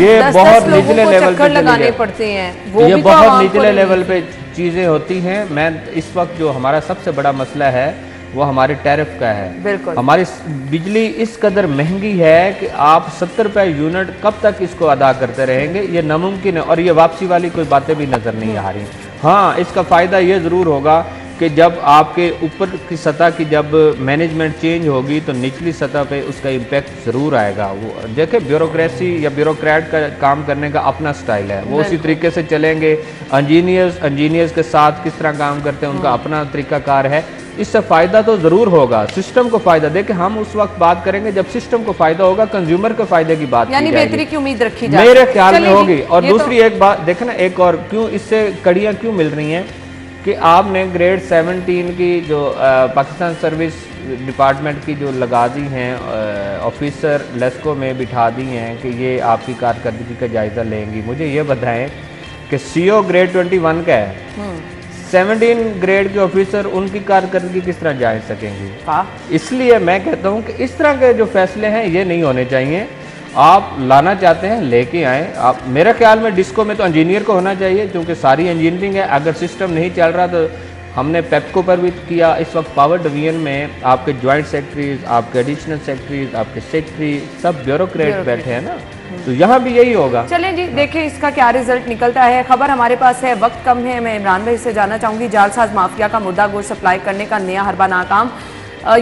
ये बहुत निचले लेवल पे लगाने पड़ते हैं, ये बहुत निचले लेवल पे चीज़ें होती हैं। मैं इस वक्त जो हमारा सबसे बड़ा मसला है वो हमारे टैरिफ का है। हमारी बिजली इस कदर महंगी है कि आप 70 रुपये यूनिट कब तक इसको अदा करते रहेंगे, ये नामुमकिन है। और ये वापसी वाली कोई बातें भी नज़र नहीं आ रही। हाँ, इसका फ़ायदा ये ज़रूर होगा कि जब आपके ऊपर की सतह की जब मैनेजमेंट चेंज होगी तो निचली सतह पे उसका इम्पैक्ट ज़रूर आएगा। वो देखिए, ब्यूरोक्रेसी या ब्यूरोक्रेट का काम करने का अपना स्टाइल है, वो उसी तरीके से चलेंगे। इंजीनियर्स के साथ किस तरह काम करते हैं उनका अपना तरीक़ाकार है। इससे फ़ायदा तो ज़रूर होगा, सिस्टम को फ़ायदा। देखिए, हम उस वक्त बात करेंगे जब सिस्टम को फ़ायदा होगा, कंज्यूमर के फ़ायदे की बात यानी बेहतरी की उम्मीद रखी जाए, मेरे ख्याल में होगी। और दूसरी एक बात देखें ना, एक और क्यों इससे कड़ियाँ क्यों मिल रही हैं कि आपने ग्रेड 17 की जो पाकिस्तान सर्विस डिपार्टमेंट की जो लगा दी हैं ऑफिसर लेस्को में बिठा दी हैं कि ये आपकी कारकर्दगी का जायज़ा लेंगी। मुझे ये बताएं कि CO ग्रेड 21 का है, 17 ग्रेड के ऑफिसर उनकी कारकर्दगी किस तरह जान सकेंगे? इसलिए मैं कहता हूं कि इस तरह के जो फैसले हैं ये नहीं होने चाहिए। आप लाना चाहते हैं लेके आएँ। आप, मेरे ख्याल में डिस्को में तो इंजीनियर को होना चाहिए क्योंकि सारी इंजीनियरिंग है। अगर सिस्टम नहीं चल रहा तो हमने पेप्को पर भी किया। इस वक्त पावर डिवीजन में आपके जॉइंट सेक्रेटरीज, आपके एडिशनल सेक्रेटरीज, आपके सेक्रेटरी सब ब्यूरोक्रेट बैठे हैं ना, तो यहाँ भी यही होगा। चलें जी, देखिए इसका क्या रिजल्ट निकलता है। खबर हमारे पास है, वक्त कम है। मैं इमरान भाई से जानना चाहूँगी, जालसाज माफिया का मुर्दा गोश्त सप्लाई करने का नया हरबा नाकाम।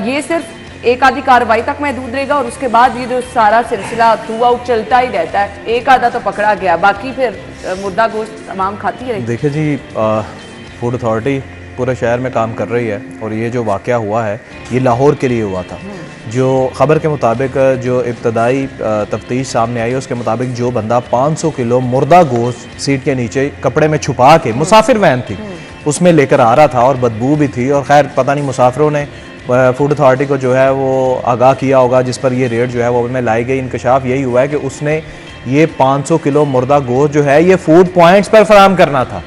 ये सिर्फ एक आधी कार्रवाई तक महदूद रहेगा और उसके बाद ये जो सारा सिलसिला थ्रू आउट चलता ही रहता है। एक आधा तो पकड़ा गया, बाकी फिर मुर्दा गोश्त तमाम खाती है। देखिए जी, फूड अथॉरिटी पूरे शहर में काम कर रही है और ये जो वाक़या हुआ है ये लाहौर के लिए हुआ था। जो ख़बर के मुताबिक जो इब्तदाई तफ्तीश सामने आई उसके मुताबिक जो बंदा 500 किलो मुर्दा गोश्त सीट के नीचे कपड़े में छुपा के, मुसाफिर वैन थी उसमें लेकर आ रहा था और बदबू भी थी, और खैर पता नहीं मुसाफिरों ने फूड अथॉरिटी को जो है वो आगाह किया होगा, जिस पर ये रेड जो है वो में लाई गई। इंकशाफ यही हुआ है कि उसने ये 500 किलो मुर्दा गोश्त जो है ये फूड पॉइंट्स पर फराहम करना था।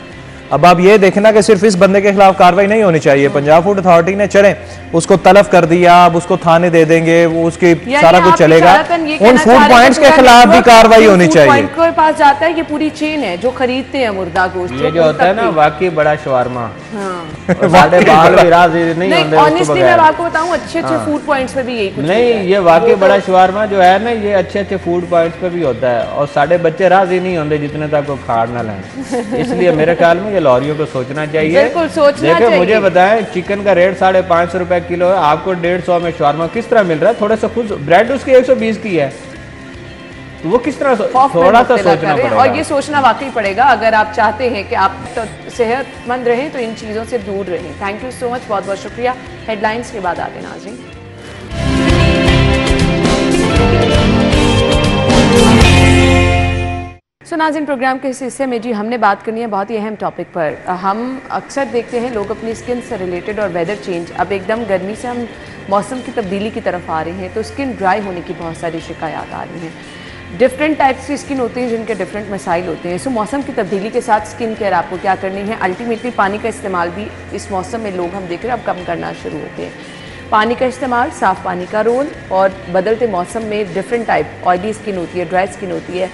अब आप ये देखना कि सिर्फ इस बंदे के खिलाफ कार्रवाई नहीं होनी चाहिए। पंजाब फूड अथॉरिटी ने चले उसको तलब कर दिया, अब उसको थाने दे देंगे, वो उसकी सारा कुछ चलेगा। उन फूड पॉइंट्स के खिलाफ भी कार्रवाई होनी चाहिए। के पास जाता है, ये पूरी चेन है जो खरीदते हैं मुर्दा गोश्त। ये जो होता है ना वाकई बड़ा शवारमा, ऑनेस्टली मैं आपको बताऊं, अच्छे अच्छे फूड पॉइंट्स पे भी यही कुछ नहीं, ये वाकई बड़ा शवारमा जो है ना, ये अच्छे अच्छे फूड पॉइंट्स पे भी होता है और साढ़े बच्चे राजी नहीं होते जितने तक वो खाड़ ना लें। इसलिए मेरे ख्याल में लॉरियों को सोचना चाहिए। बिल्कुल सोचना चाहिए। मुझे बताएं, चिकन का रेट 550 रुपए किलो है, आपको 150 में शवारमा किस तरह मिल रहा है? थोड़ा सा खुद ब्रेड उसकी 120 की है, तो वो किस तरह थोड़ा सा सोचना पड़ेगा। और ये सोचना वाकई पड़ेगा अगर आप चाहते हैं कि आप तो सेहतमंद रहें तो इन चीज़ों से दूर रहें। थैंक यू सो मच, बहुत बहुत शुक्रिया। हेडलाइंस के बाद आते नाज़रीन। नाज़रीन, प्रोग्राम के इस हिस्से में जी हमने बात करनी है बहुत ही अहम टॉपिक पर। हम अक्सर देखते हैं लोग अपनी स्किन से रिलेटेड और वेदर चेंज, अब एकदम गर्मी से हम मौसम की तब्दीली की तरफ आ रहे हैं तो स्किन ड्राई होने की बहुत सारी शिकायत आ रही हैं। डिफरेंट टाइप्स की स्किन होती हैं जिनके डिफरेंट मसाइल होते हैं। सो मौसम की तब्दीली के साथ स्किन केयर आपको क्या करनी है? अल्टीमेटली पानी का इस्तेमाल भी इस मौसम में लोग हम देख रहे हैं अब कम करना शुरू होते हैं। पानी का इस्तेमाल, साफ़ पानी का रोल, और बदलते मौसम में डिफरेंट टाइप, ऑयली स्किन होती है, ड्राई स्किन होती है,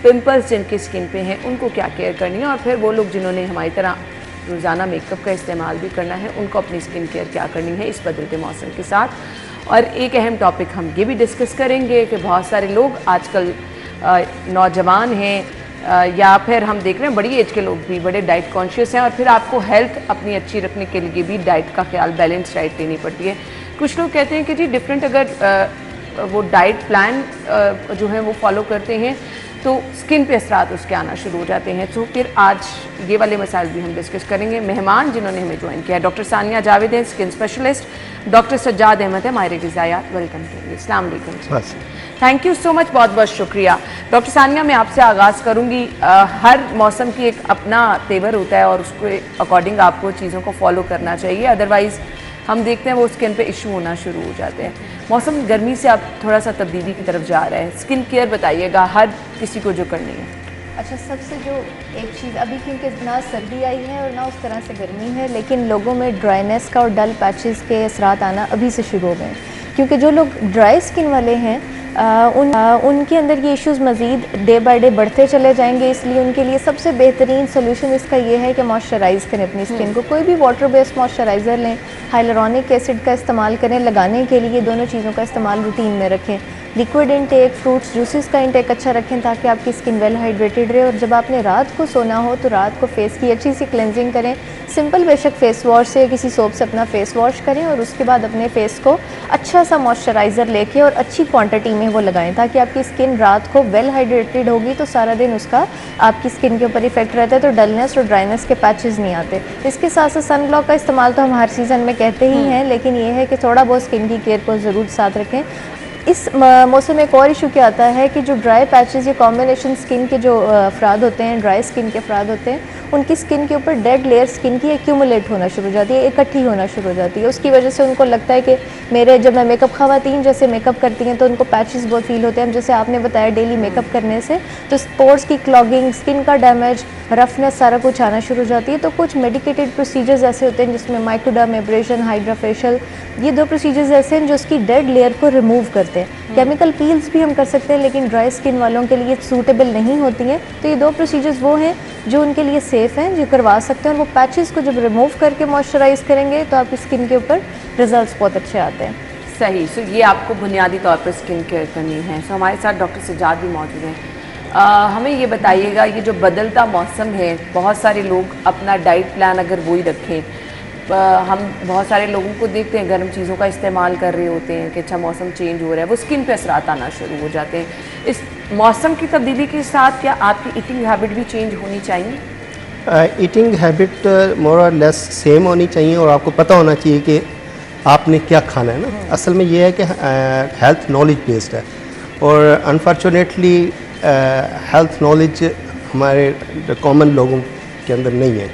पिंपल्स जिनकी स्किन पे हैं उनको क्या केयर करनी है, और फिर वो लोग जिन्होंने हमारी तरह रोज़ाना मेकअप का इस्तेमाल भी करना है उनको अपनी स्किन केयर क्या करनी है इस बदलते मौसम के साथ। और एक अहम टॉपिक हम ये भी डिस्कस करेंगे कि बहुत सारे लोग आजकल नौजवान हैं या फिर हम देख रहे हैं बड़ी एज के लोग भी बड़े डाइट कॉन्शियस हैं, और फिर आपको हेल्थ अपनी अच्छी रखने के लिए भी डाइट का ख्याल, बैलेंस डाइट लेनी पड़ती है। कुछ लोग कहते हैं कि जी डिफरेंट अगर वो डाइट प्लान जो है वो फॉलो करते हैं तो स्किन पे असरात उसके आना शुरू हो जाते हैं। तो फिर आज ये वाले मसाइल भी हम डिस्कस करेंगे। मेहमान जिन्होंने हमें ज्वाइन किया है डॉक्टर सानिया जावेद हैं, skin specialist, doctor Sajjad Ahmad है, माहिर ग़िज़ायात। वेलकम के लिए, अस्सलाम वालेकुम। थैंक यू सो मच, बहुत बहुत शुक्रिया। डॉक्टर सानिया, मैं आपसे आगाज़ करूँगी। हर मौसम की एक अपना तेवर होता है और उसके अकॉर्डिंग आपको चीज़ों को फॉलो करना चाहिए, अदरवाइज़ हम देखते हैं वो स्किन पे इशू होना शुरू हो जाते हैं। मौसम गर्मी से अब थोड़ा सा तब्दीली की तरफ जा रहा है, स्किन केयर बताइएगा हर किसी को जो करनी है। अच्छा, सबसे जो एक चीज़ अभी, क्योंकि ना सर्दी आई है और ना उस तरह से गर्मी है, लेकिन लोगों में ड्राइनेस का और डल पैचेस के असरात आना अभी से शुरू हो गए हैं, क्योंकि जो लोग ड्राई स्किन वाले हैं उनके अंदर ये इश्यूज़ मज़ीद डे बाय डे बढ़ते चले जाएंगे। इसलिए उनके लिए सबसे बेहतरीन सोल्यूशन इसका ये है कि मॉइस्चराइज़ करें अपनी स्किन को। कोई भी वाटर बेस्ड मॉइस्चराइज़र लें, हाइलुरोनिक एसिड का इस्तेमाल करें लगाने के लिए, दोनों चीज़ों का इस्तेमाल रूटीन में रखें। लिक्विड इंटेक, फ्रूट्स जूसेस का इंटेक अच्छा रखें ताकि आपकी स्किन वेल हाइड्रेटेड रहे। और जब आपने रात को सोना हो तो रात को फेस की अच्छी सी क्लेंजिंग करें, सिंपल बेशक फेस वॉश से, किसी सोप से अपना फेस वॉश करें और उसके बाद अपने फेस को अच्छा सा मॉइस्चराइज़र लेके और अच्छी क्वांटिटी में वो लगाएं ताकि आपकी स्किन रात को वेल हाइड्रेटेड होगी तो सारा दिन उसका आपकी स्किन के ऊपर इफेक्ट रहता है, तो डलनेस और ड्राइनेस के पैचेस नहीं आते। इसके साथ साथ सन ब्लॉक का इस्तेमाल तो हम हर सीज़न में कहते ही हैं, लेकिन ये है कि थोड़ा बहुत स्किन की केयर को ज़रूर साथ रखें। इस मौसम में एक और इशू क्या आता है कि जो ड्राई पैचेस या कॉम्बिनेशन स्किन के जो अफराद होते हैं, ड्राई स्किन के अफराद होते हैं, उनकी स्किन के ऊपर डेड लेयर स्किन की एक्यूमुलेट होना शुरू हो जाती है, इकट्ठी होना शुरू हो जाती है। उसकी वजह से उनको लगता है कि मेरे, जब मैं मेकअप, ख़वातीन जैसे मेकअप करती हैं तो उनको पैचेस बहुत फील होते हैं, जैसे आपने बताया डेली मेकअप करने से, तो पोर्स की क्लॉगिंग, स्किन का डैमेज, रफनेस, सारा कुछ आना शुरू हो जाती है। तो कुछ मेडिकेटेड प्रोसीजर्स ऐसे होते हैं जिसमें माइक्रोडर्म एब्रेशन, हाइड्रा फेशियल, ये 2 प्रोसीजर्स ऐसे हैं जो उसकी डेड लेयर को रिमूव करते हैं। केमिकल पील्स भी हम कर सकते हैं लेकिन ड्राई स्किन वालों के लिए सूटेबल नहीं होती हैं। तो ये 2 प्रोसीजर्स वो हैं जो उनके लिए सेफ़ हैं, जो करवा सकते हैं, और वो पैचेस को जब रिमूव करके मॉइस्चराइज करेंगे तो आपकी स्किन के ऊपर रिजल्ट्स बहुत अच्छे आते हैं। सही। सो ये आपको बुनियादी तौर पर स्किन केयर करनी है। सो हमारे साथ डॉक्टर सज्जाद भी मौजूद हैं। हमें ये बताइएगा, ये जो बदलता मौसम है, बहुत सारे लोग अपना डाइट प्लान अगर वही रखें, हम बहुत सारे लोगों को देखते हैं गर्म चीज़ों का इस्तेमाल कर रहे होते हैं कि अच्छा मौसम चेंज हो रहा है, वो स्किन पे असरात आना शुरू हो जाते हैं। इस मौसम की तब्दीली के साथ क्या आपकी ईटिंग हैबिट भी चेंज होनी चाहिए? ईटिंग हैबिट मोर और लेस सेम होनी चाहिए और आपको पता होना चाहिए कि आपने क्या खाना है ना। असल में ये है कि हेल्थ नॉलेज बेस्ड है और अनफॉर्चुनेटली हेल्थ नॉलेज हमारे कॉमन लोगों के अंदर नहीं है।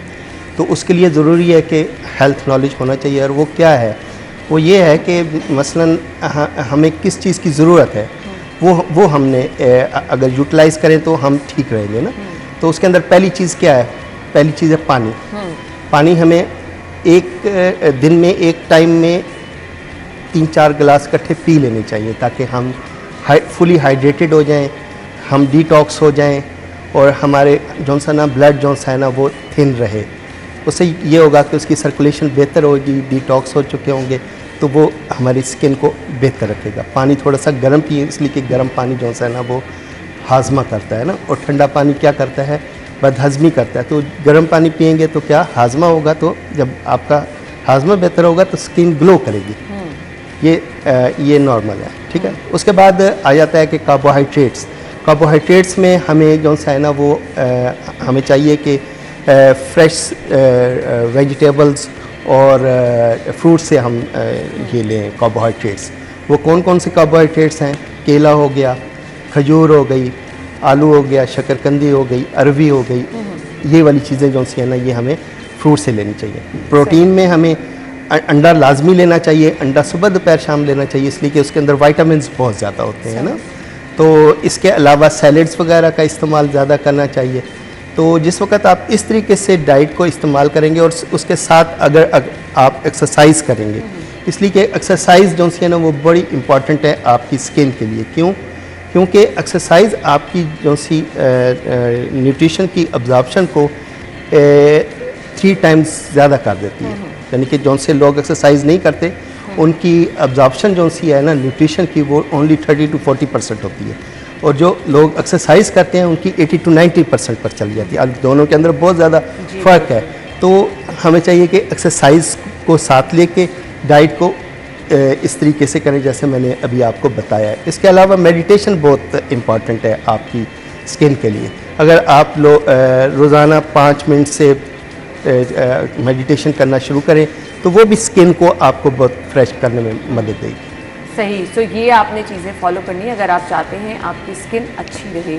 तो उसके लिए ज़रूरी है कि हेल्थ नॉलेज होना चाहिए। और वो क्या है, वो ये है कि मसलन हमें किस चीज़ की ज़रूरत है वो हमने अगर यूटिलाइज़ करें तो हम ठीक रहेंगे ना। तो उसके अंदर पहली चीज़ क्या है? पहली चीज़ है पानी। पानी हमें एक दिन में एक टाइम में 3-4 गिलास इकट्ठे पी लेने चाहिए ताकि हम फुली हाइड्रेटेड हो जाएं, हम डिटॉक्स हो जाएं और हमारे जो सा ना ब्लड जो सा है ना वो थिन रहे। उससे ये होगा कि उसकी सर्कुलेशन बेहतर होगी, डिटॉक्स हो चुके होंगे तो वो हमारी स्किन को बेहतर रखेगा। पानी थोड़ा सा गर्म पिए, इसलिए कि गर्म पानी जो सा है ना वो हाजमा करता है ना, और ठंडा पानी क्या करता है? बदहज़मी करता है। तो गर्म पानी पिएंगे तो क्या हाजमा होगा, तो जब आपका हाजमा बेहतर होगा तो स्किन ग्लो करेगी। ये नॉर्मल है, ठीक है। उसके बाद आ जाता है कि कार्बोहाइड्रेट्स। कार्बोहाइड्रेट्स में हमें जो सा है ना वो हमें चाहिए कि फ्रेश वेजिटेबल्स और फ्रूट से हम ये लें कार्बोहाइड्रेट्स। वो कौन कौन से कार्बोहाइड्रेट्स हैं? केला हो गया, खजूर हो गई, आलू हो गया, शकरकंदी हो गई, अरवी हो गई, ये वाली चीज़ें जो सी हैं ना ये हमें फ्रूट से लेनी चाहिए। प्रोटीन में हमें अंडा लाजमी लेना चाहिए। अंडा सुबह दोपहर शाम लेना चाहिए, इसलिए कि उसके अंदर विटामिन्स बहुत ज़्यादा होते हैं ना। तो इसके अलावा सैलड्स वगैरह का इस्तेमाल ज़्यादा करना चाहिए। तो जिस वक्त आप इस तरीके से डाइट को इस्तेमाल करेंगे और उसके साथ अगर आप एक्सरसाइज करेंगे, इसलिए कि एक्सरसाइज जो सी है ना वो बड़ी इंपॉर्टेंट है आपकी स्किन के लिए। क्यों? क्योंकि एक्सरसाइज आपकी जो सी न्यूट्रिशन की अब्जॉर्प्शन को 3 टाइम्स ज़्यादा कर देती है। यानी कि जो से लोग एक्सरसाइज नहीं करते उनकी अब्जॉर्प्शन जो सी है ना न्यूट्रिशन की वो ओनली 30 to 40% होती है, और जो लोग एक्सरसाइज करते हैं उनकी 80 to 90% पर चली जाती है। अब दोनों के अंदर बहुत ज़्यादा फ़र्क है। तो हमें चाहिए कि एक्सरसाइज को साथ लेके डाइट को इस तरीके से करें जैसे मैंने अभी आपको बताया है। इसके अलावा मेडिटेशन बहुत इम्पॉर्टेंट है आपकी स्किन के लिए। अगर आप रोज़ाना 5 मिनट से मेडिटेशन करना शुरू करें तो वो भी स्किन को आपको बहुत फ्रेश करने में मदद देगी। सही। सो ये आपने चीज़ें फॉलो करनी है अगर आप चाहते हैं आपकी स्किन अच्छी रहे।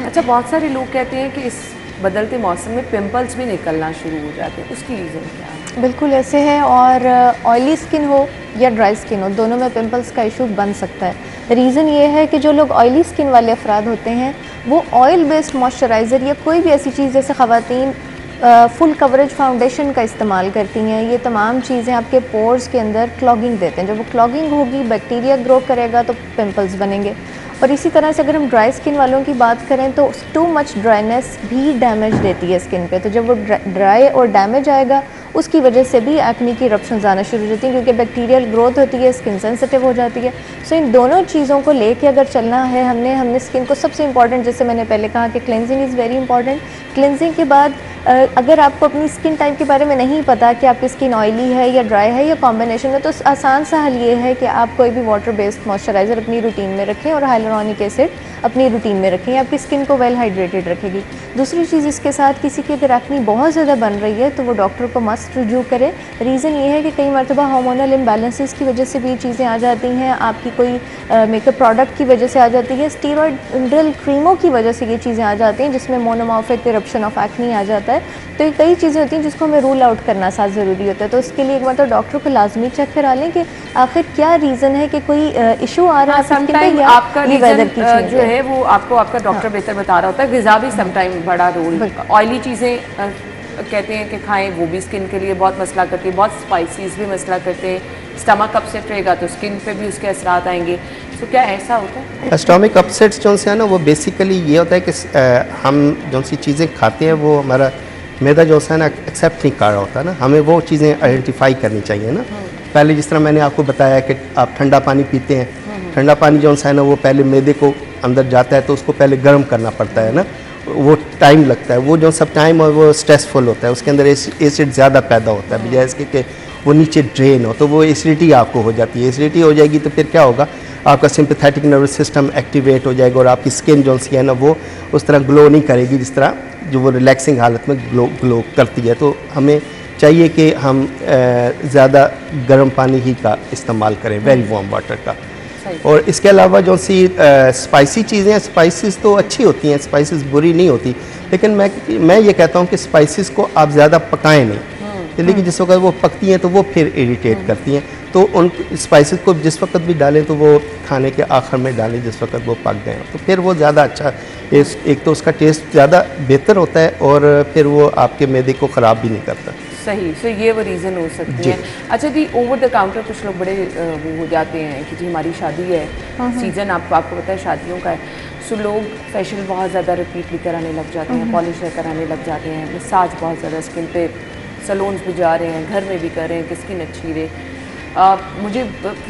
अच्छा, बहुत सारे लोग कहते हैं कि इस बदलते मौसम में पिंपल्स भी निकलना शुरू हो जाते हैं, उसकी रीज़न क्या है? बिल्कुल ऐसे है, और ऑयली स्किन हो या ड्राई स्किन हो, दोनों में पिंपल्स का इशू बन सकता है। रीज़न ये है कि जो लोग ऑयली स्किन वाले अफराद होते हैं वो ऑयल बेस्ड मॉइस्चराइज़र या कोई भी ऐसी चीज़, जैसे ख़वातीन फुल कवरेज फाउंडेशन का इस्तेमाल करती हैं, ये तमाम चीज़ें आपके पोर्स के अंदर क्लॉगिंग देते हैं। जब वो क्लॉगिंग होगी बैक्टीरिया ग्रो करेगा तो पिंपल्स बनेंगे। और इसी तरह से अगर हम ड्राई स्किन वालों की बात करें तो टू मच ड्राइनेस भी डैमेज देती है स्किन पे। तो जब वो ड्राई और डैमेज आएगा उसकी वजह से भी एक्ने की इरप्शंस आना शुरू हो जाती हैं, क्योंकि बैक्टीरियल ग्रोथ होती है, स्किन सेंसिटिव हो जाती है। सो इन दोनों चीज़ों को लेके अगर चलना है हमने स्किन को सबसे इंपॉर्टेंट, जैसे मैंने पहले कहा कि cleansing is very important. Cleansing के बाद अगर आपको अपनी स्किन टाइप के बारे में नहीं पता कि आपकी स्किन ऑयली है या ड्राई है या कॉम्बिनेशन है, तो आसान सा हल ये है कि आप कोई भी वाटर बेस्ड मॉइस्चराइज़र अपनी रूटीन में रखें और हाइलुरोनिक एसिड अपनी रूटीन में रखें, आपकी स्किन को वेल हाइड्रेटेड रखेगी। दूसरी चीज़ इसके साथ, किसी की अगर एक्ने बहुत ज़्यादा बन रही है तो वो डॉक्टर को मस्ट रिव्यू करें। रीज़न ये है कि कई मरतबा हार्मोनल इम्बैलेंसेस की वजह से भी चीज़ें आ जाती हैं, आपकी कोई मेकअप प्रोडक्ट की वजह से आ जाती है, स्टीरॉयडल क्रीमों की वजह से ये चीज़ें आ जाती हैं जिसमें मोनोमॉर्फिक इरप्शन ऑफ एक्ने आ जाता है। तो ये कई चीज़ें होती हैं जिसको हमें रूल आउट करना साथ ज़रूरी होता है। तो उसके लिए एक बार तो डॉक्टर को लाजमी चेक करा लें कि आखिर क्या रीज़न है कि कोई इशू आ रहा है समटाइम आपका रीज़न जो है वो आपको आपका डॉक्टर बेहतर बता रहा होता है। ग़िज़ा भी समटाइम बड़ा रोल, ऑयली चीज़ें कहते हैं कि खाएं, वो भी स्किन के लिए बहुत मसला करती है, बहुत स्पाइसीज भी मसला करते हैं। स्टमक अपसेट रहेगा तो स्किन पे भी उसके असरात आएंगे। तो क्या ऐसा होता है? स्टमक अपसेट्स जो है ना, वो बेसिकली ये होता है कि हम जो सी चीज़ें खाते हैं वो हमारा मैदा जो है ना एक्सेप्ट नहीं कर रहा होता ना, हमें वो चीज़ें आइडेंटिफाई करनी चाहिए ना। पहले जिस तरह मैंने आपको बताया कि आप ठंडा पानी पीते हैं, ठंडा पानी जो है ना वो पहले मैदे को अंदर जाता है तो उसको पहले गर्म करना पड़ता है ना, वो टाइम लगता है, वो जो सब टाइम और वो स्ट्रेसफुल होता है, उसके अंदर एसिड ज़्यादा पैदा होता है बजाय इसके कि वो नीचे ड्रेन हो, तो वो एसिडिटी आपको हो जाती है। एसिडिटी हो जाएगी तो फिर क्या होगा, आपका सिंपैथेटिक नर्वस सिस्टम एक्टिवेट हो जाएगा और आपकी स्किन जो है ना वो उस तरह ग्लो नहीं करेगी जिस तरह जो वो रिलैक्सिंग हालत में ग्लो करती है। तो हमें चाहिए कि हम ज़्यादा गर्म पानी ही का इस्तेमाल करें, वेरी वार्म वाटर का। और इसके अलावा जो सी स्पाइसी चीज़ें हैं, स्पाइसेस तो अच्छी होती हैं, स्पाइसेस बुरी नहीं होती, लेकिन मैं ये कहता हूँ कि स्पाइसेस को आप ज़्यादा पकाएं नहीं, लेकिन जिस वक्त वो पकती हैं तो वो फिर इरिटेट करती हैं। तो उन स्पाइसेस को जिस वक्त भी डालें तो वो खाने के आखिर में डालें जिस वक्त वो पक गए, तो फिर वो ज़्यादा अच्छा, एक तो उसका टेस्ट ज़्यादा बेहतर होता है और फिर वो आपके मैदे को ख़राब भी नहीं करता। सही, सो ये वो रीज़न हो सकती है। अच्छा जी, ओवर द काउंटर कुछ लोग बड़े वो हो जाते हैं कि जी हमारी शादी है, सीज़न आपको पता है शादियों का है, सो लोग फेशियल बहुत ज़्यादा रिपीटली कराने लग जाते हैं, पॉलिश कराने लग जाते हैं, मसाज बहुत ज़्यादा स्किन पे, सैलून्स भी जा रहे हैं, घर में भी कर रहे हैं कि स्किन अच्छी रहे। मुझे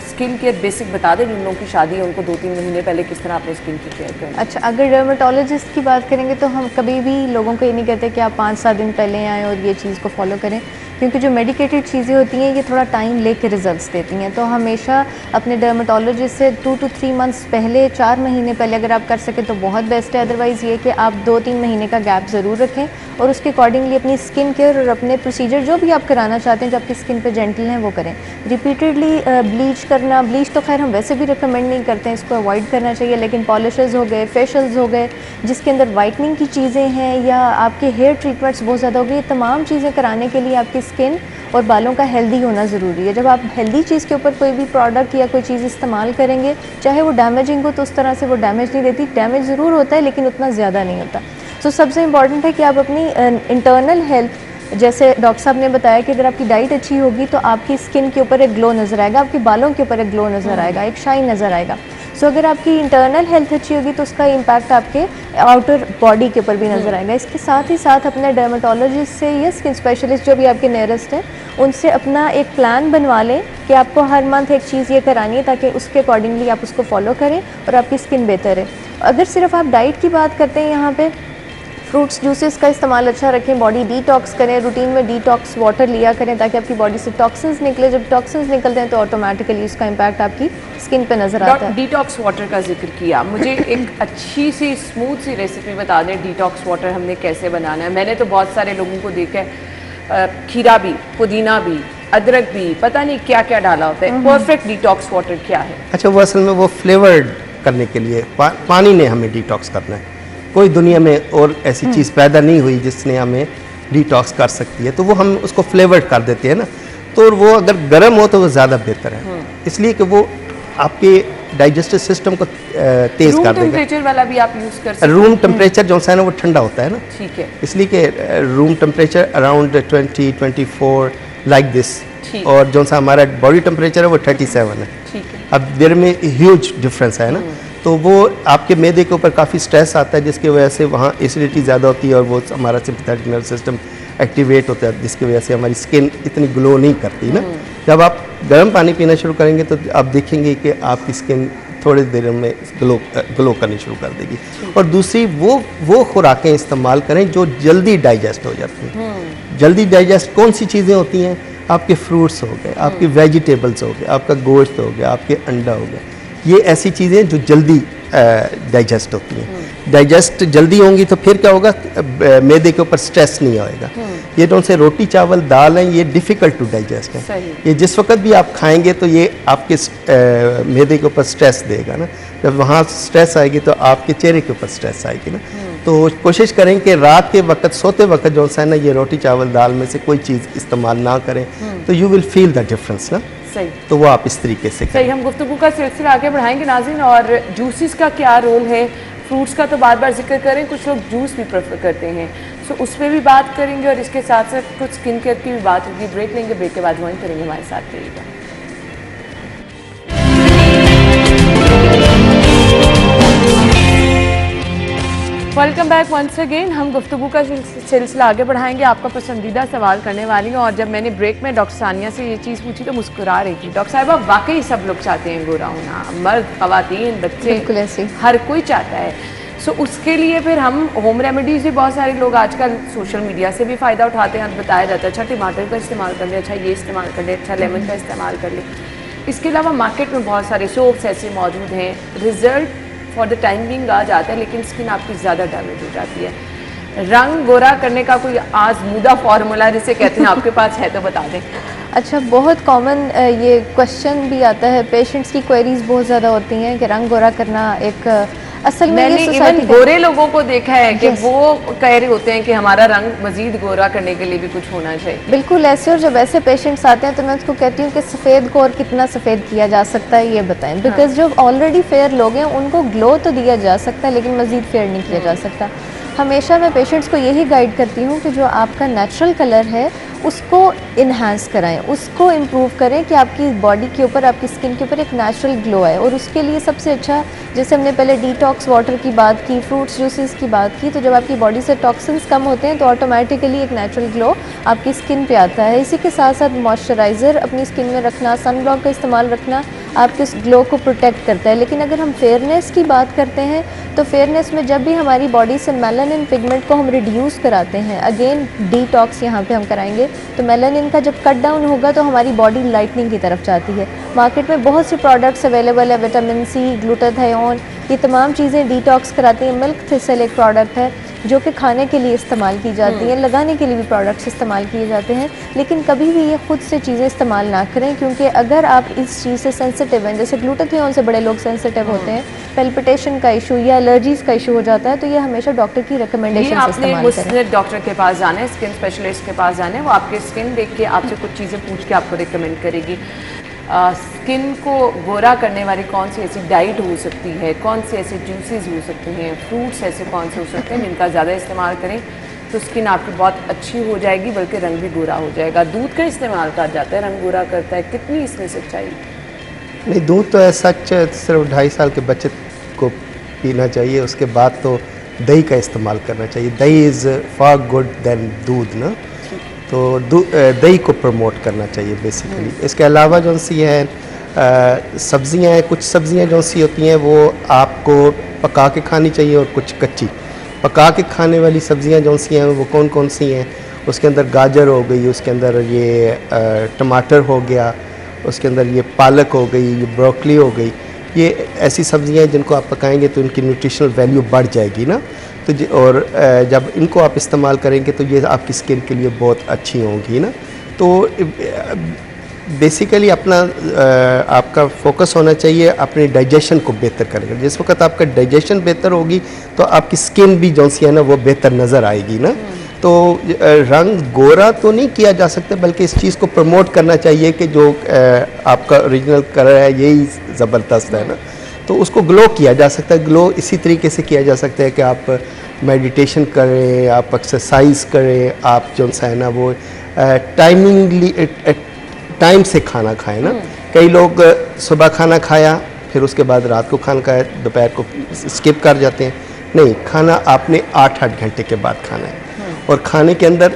स्किन केयर बेसिक बता दें, जिन लोगों की शादी है उनको 2-3 महीने पहले किस तरह अपने स्किन की केयर करें। अच्छा, अगर डर्मेटोलॉजिस्ट की बात करेंगे तो हम कभी भी लोगों को ये नहीं कहते कि आप 5-7 दिन पहले आएँ और ये चीज़ को फॉलो करें, क्योंकि जो मेडिकेटेड चीज़ें होती हैं ये थोड़ा टाइम लेके रिजल्ट्स देती हैं। तो हमेशा अपने डर्मेटोलॉजिस्ट से 2 to 3 months पहले, 4 महीने पहले अगर आप कर सकें तो बहुत बेस्ट है। अदरवाइज़ ये कि आप 2-3 महीने का गैप ज़रूर रखें और उसके अकॉर्डिंगली अपनी स्किन केयर और अपने प्रोसीजर जो भी आप कराना चाहते हैं जो आपकी स्किन पे जेंटल हैं वो करें। रिपीटेडली ब्लीच करना, ब्लीच तो खैर हम वैसे भी रिकमेंड नहीं करते हैं, इसको अवॉइड करना चाहिए, लेकिन पॉलिशेस हो गए, फेशियल्स हो गए जिसके अंदर वाइटनिंग की चीज़ें हैं या आपके हेयर ट्रीटमेंट्स बहुत ज़्यादा हो गई, ये तमाम चीज़ें कराने के लिए आपकी स्किन और बालों का हेल्दी होना ज़रूरी है। जब आप हेल्दी चीज़ के ऊपर कोई भी प्रोडक्ट या कोई चीज़ इस्तेमाल करेंगे, चाहे वो डैमेजिंग हो तो उस तरह से वो डैमेज नहीं देती, डैमेज ज़रूर होता है लेकिन उतना ज़्यादा नहीं होता। तो सबसे इम्पॉर्टेंट है कि आप अपनी इंटरनल हेल्थ, जैसे डॉक्टर साहब ने बताया कि अगर आपकी डाइट अच्छी होगी तो आपकी स्किन के ऊपर एक ग्लो नज़र आएगा, आपके बालों के ऊपर एक ग्लो नज़र आएगा, एक शाइन नज़र आएगा। सो अगर आपकी इंटरनल हेल्थ अच्छी होगी तो उसका इम्पैक्ट आपके आउटर बॉडी के ऊपर भी नज़र आएगा। इसके साथ ही साथ अपने डर्मेटोलॉजिस्ट से या स्किन स्पेशलिस्ट जो भी आपके नियरेस्ट है उनसे अपना एक प्लान बनवा लें कि आपको हर मंथ एक चीज़ ये करानी है, ताकि उसके अकॉर्डिंगली आप उसको फॉलो करें और आपकी स्किन बेहतर है। अगर सिर्फ आप डाइट की बात करते हैं, यहाँ पे फ्रूट्स जूसेस का इस्तेमाल अच्छा रखें, बॉडी डिटॉक्स करें, रूटीन में डिटॉक्स वाटर लिया करें ताकि आपकी बॉडी से टॉक्सिन्स निकले। जब टॉक्सिन्स निकलते हैं तो ऑटोमेटिकली उसका इम्पैक्ट आपकी स्किन पे नज़र आता है। डिटॉक्स वाटर का जिक्र किया, मुझे एक अच्छी सी स्मूथ सी रेसिपी बता दें, डिटॉक्स वाटर हमने कैसे बनाना है। मैंने तो बहुत सारे लोगों को देखा है, खीरा भी, पुदीना भी, अदरक भी, पता नहीं क्या क्या डाला होता है। परफेक्ट डिटॉक्स वाटर क्या है? अच्छा, वो असल में वो फ्लेवर्ड करने के लिए पानी ने हमें डिटॉक्स करना है। कोई दुनिया में और ऐसी चीज़ पैदा नहीं हुई जिसने हमें डिटॉक्स कर सकती है, तो वो हम उसको फ्लेवर्ड कर देते हैं ना, तो वो अगर गर्म हो तो वो ज़्यादा बेहतर है, इसलिए कि वो आपके डाइजेस्टिव सिस्टम को तेज़ कर देगा। रूम टेम्परेचर वाला भी आप यूज़ कर सकते हैं। रूम टेम्परेचर जो है ना वो ठंडा होता है ना, ठीक है, इसलिए कि room temperature around 20-24 like this, और जो सा हमारा बॉडी टेम्परेचर है वो 37 है। ठीक है, अब देर में ह्यूज डिफरेंस है ना, तो वो आपके मैदे के ऊपर काफ़ी स्ट्रेस आता है जिसकी वजह से वहाँ एसिडिटी ज़्यादा होती है और वो हमारा सिंपैथेटिक नर्वस सिस्टम एक्टिवेट होता है, जिसकी वजह से हमारी स्किन इतनी ग्लो नहीं करती ना। जब आप गर्म पानी पीना शुरू करेंगे तो आप देखेंगे कि आपकी स्किन थोड़ी देर में ग्लो करनी शुरू कर देगी। और दूसरी वो खुराकें इस्तेमाल करें जो जल्दी डाइजेस्ट हो जाती हैं। जल्दी डाइजेस्ट कौन सी चीज़ें होती हैं? आपके फ्रूट्स हो गए, आपके वेजिटेबल्स हो गए, आपका गोश्त हो गया, आपके अंडा हो गया, ये ऐसी चीज़ें जो जल्दी डाइजेस्ट होती हैं। डाइजेस्ट जल्दी होंगी तो फिर क्या होगा, मैदे के ऊपर स्ट्रेस नहीं आएगा। ये जो से रोटी चावल दाल हैं ये डिफ़िकल्ट टू डाइजेस्ट हैं। ये जिस वक्त भी आप खाएंगे तो ये आपके मैदे के ऊपर स्ट्रेस देगा ना, जब वहाँ स्ट्रेस आएगी तो आपके चेहरे के ऊपर स्ट्रेस आएगी ना। तो कोशिश करें कि रात के वक्त सोते वक्त जो है ना ये रोटी चावल दाल में से कोई चीज़ इस्तेमाल ना करें, तो you will feel the difference ना। सही, तो वो आप इस तरीके से सही। हम गुफ्तगू का सिलसिला आगे बढ़ाएंगे नाज़रीन, और जूसेस का क्या रोल है, फ्रूट्स का तो बार बार जिक्र करें, कुछ लोग जूस भी प्रेफर करते हैं, सो उस पर भी बात करेंगे और इसके साथ साथ कुछ स्किन केयर की भी बात होगी। ब्रेक लेंगे, ब्रेक के बाद ज्वाइन करेंगे, हमारे साथ रहिएगा। Welcome back once again. हम गुफ्तगू का सिलसिला आगे बढ़ाएंगे, आपका पसंदीदा सवाल करने वाली हूँ। और जब मैंने ब्रेक में डॉक्टर सानिया से ये चीज़ पूछी तो मुस्कुरा रही थी। डॉक्टर साहिबा, वाकई सब लोग चाहते हैं गोरा होना, मर्द ख़वातीन बच्चे, बिल्कुल ऐसे हर कोई चाहता है। सो उसके लिए फिर हम होम रेमेडीज़ भी बहुत सारे लोग आजकल सोशल मीडिया से भी फ़ायदा उठाते हैं। बताया जाता है अच्छा टमाटर का इस्तेमाल कर ले, अच्छा ये इस्तेमाल कर ले, अच्छा लेमन का इस्तेमाल कर ले। इसके अलावा मार्केट में बहुत सारे सोप्स ऐसे मौजूद हैं, result for the time being आ जाता है, लेकिन स्किन आपकी ज़्यादा डैमेज हो जाती है। रंग गोरा करने का कोई आजमूदा फार्मूला जिसे कहते हैं आपके पास है तो बता दें। अच्छा, बहुत कॉमन ये क्वेश्चन भी आता है, पेशेंट्स की क्वेरीज बहुत ज़्यादा होती हैं कि रंग गोरा करना एक असल में मैंने इवन गोरे लोगों को देखा है कि वो कह रहे होते हैं कि हमारा रंग मजीद गोरा करने के लिए भी कुछ होना चाहिए। बिल्कुल ऐसे, और जब ऐसे पेशेंट्स आते हैं तो मैं उसको कहती हूँ कि सफ़ेद को और कितना सफ़ेद किया जा सकता है ये बताएं, बिकॉज जो ऑलरेडी फेयर लोग हैं उनको ग्लो तो दिया जा सकता है लेकिन मजीद फेयर नहीं किया जा सकता। हमेशा मैं पेशेंट्स को यही गाइड करती हूँ कि जो आपका नेचुरल कलर है उसको इन्हांस कराएं, उसको इम्प्रूव करें कि आपकी बॉडी के ऊपर, आपकी स्किन के ऊपर एक नेचुरल ग्लो आए। और उसके लिए सबसे अच्छा, जैसे हमने पहले डिटॉक्स वाटर की बात की, फ्रूट्स जूसेस की बात की, तो जब आपकी बॉडी से टॉक्सिन्स कम होते हैं तो ऑटोमेटिकली एक नेचुरल ग्लो आपकी स्किन पे आता है। इसी के साथ साथ मॉइस्चराइज़र अपनी स्किन में रखना, सनब्लॉक का इस्तेमाल रखना आपके उस ग्लो को प्रोटेक्ट करता है। लेकिन अगर हम फेयरनेस की बात करते हैं तो फेयरनेस में जब भी हमारी बॉडी से मेलानिन पिगमेंट को हम रिड्यूस कराते हैं, अगेन डिटॉक्स यहाँ पे हम कराएंगे, तो मेलानिन का जब कट डाउन होगा तो हमारी बॉडी लाइटनिंग की तरफ जाती है। मार्केट में बहुत सी प्रोडक्ट्स अवेलेबल है, विटामिन सी, ग्लूटाथायोन, ये तमाम चीज़ें डिटॉक्स कराती हैं। मिल्क थिसल एक प्रोडक्ट है जो कि खाने के लिए इस्तेमाल की जाती हैं, लगाने के लिए भी प्रोडक्ट्स इस्तेमाल किए जाते हैं। लेकिन कभी भी ये खुद से चीज़ें इस्तेमाल ना करें, क्योंकि अगर आप इस चीज़ से सेंसिटिव हैं, जैसे ग्लूटाथियोन से बड़े लोग सेंसिटिव होते हैं, पेल्पिटेशन का इशू या एलर्जीज़ का इशू हो जाता है, तो ये हमेशा डॉक्टर की रिकमेंडेशन से इस्तेमाल करें। डॉक्टर के पास जाना है, स्किन स्पेशलिस्ट के पास जाना है, वो आपके स्किन देख के आपसे कुछ चीज़ें पूछ के आपको रिकमेंड करेगी। स्किन को गोरा करने वाली कौन सी ऐसी डाइट हो सकती है, कौन से ऐसे जूसेस हो सकते हैं, फ्रूट्स ऐसे कौन से हो सकते हैं जिनका ज़्यादा इस्तेमाल करें तो स्किन आपकी बहुत अच्छी हो जाएगी, बल्कि रंग भी गोरा हो जाएगा। दूध का इस्तेमाल कहा जाता है रंग गोरा करता है, कितनी इसमें सच्चाई? नहीं, दूध तो ऐसा सिर्फ 2.5 साल के बच्चे को पीना चाहिए, उसके बाद तो दही का इस्तेमाल करना चाहिए। दही इज़ फार गुड दैन दूध ना, तो दही को प्रमोट करना चाहिए बेसिकली। इसके अलावा जो सी है सब्ज़ियाँ हैं, कुछ सब्ज़ियाँ जो सी होती हैं वो आपको पका के खानी चाहिए और कुछ कच्ची। पका के खाने वाली सब्ज़ियाँ जो सी हैं वो कौन कौन सी हैं, उसके अंदर गाजर हो गई, उसके अंदर ये टमाटर हो गया, उसके अंदर ये पालक हो गई, ये ब्रोकली हो गई। ये ऐसी सब्ज़ियाँ हैं जिनको आप पकाएंगे तो इनकी न्यूट्रिशनल वैल्यू बढ़ जाएगी ना, तो और जब इनको आप इस्तेमाल करेंगे तो ये आपकी स्किन के लिए बहुत अच्छी होंगी ना। तो बेसिकली अपना आपका फोकस होना चाहिए अपने डाइजेशन को बेहतर करेगा। जिस वक्त आपका डाइजेशन बेहतर होगी तो आपकी स्किन भी जो सी है ना वो बेहतर नज़र आएगी ना। तो रंग गोरा तो नहीं किया जा सकता, बल्कि इस चीज़ को प्रमोट करना चाहिए कि जो आपका ओरिजिनल कलर है यही ज़बरदस्त है ना, तो उसको ग्लो किया जा सकता है। ग्लो इसी तरीके से किया जा सकता है कि आप मेडिटेशन करें, आप एक्सरसाइज करें, आप जो है ना वो टाइम से खाना खाएं ना। कई लोग सुबह खाना खाया फिर उसके बाद रात को खाना खाया, दोपहर को स्किप कर जाते हैं। नहीं, खाना आपने 8-8 घंटे के बाद खाना है, और खाने के अंदर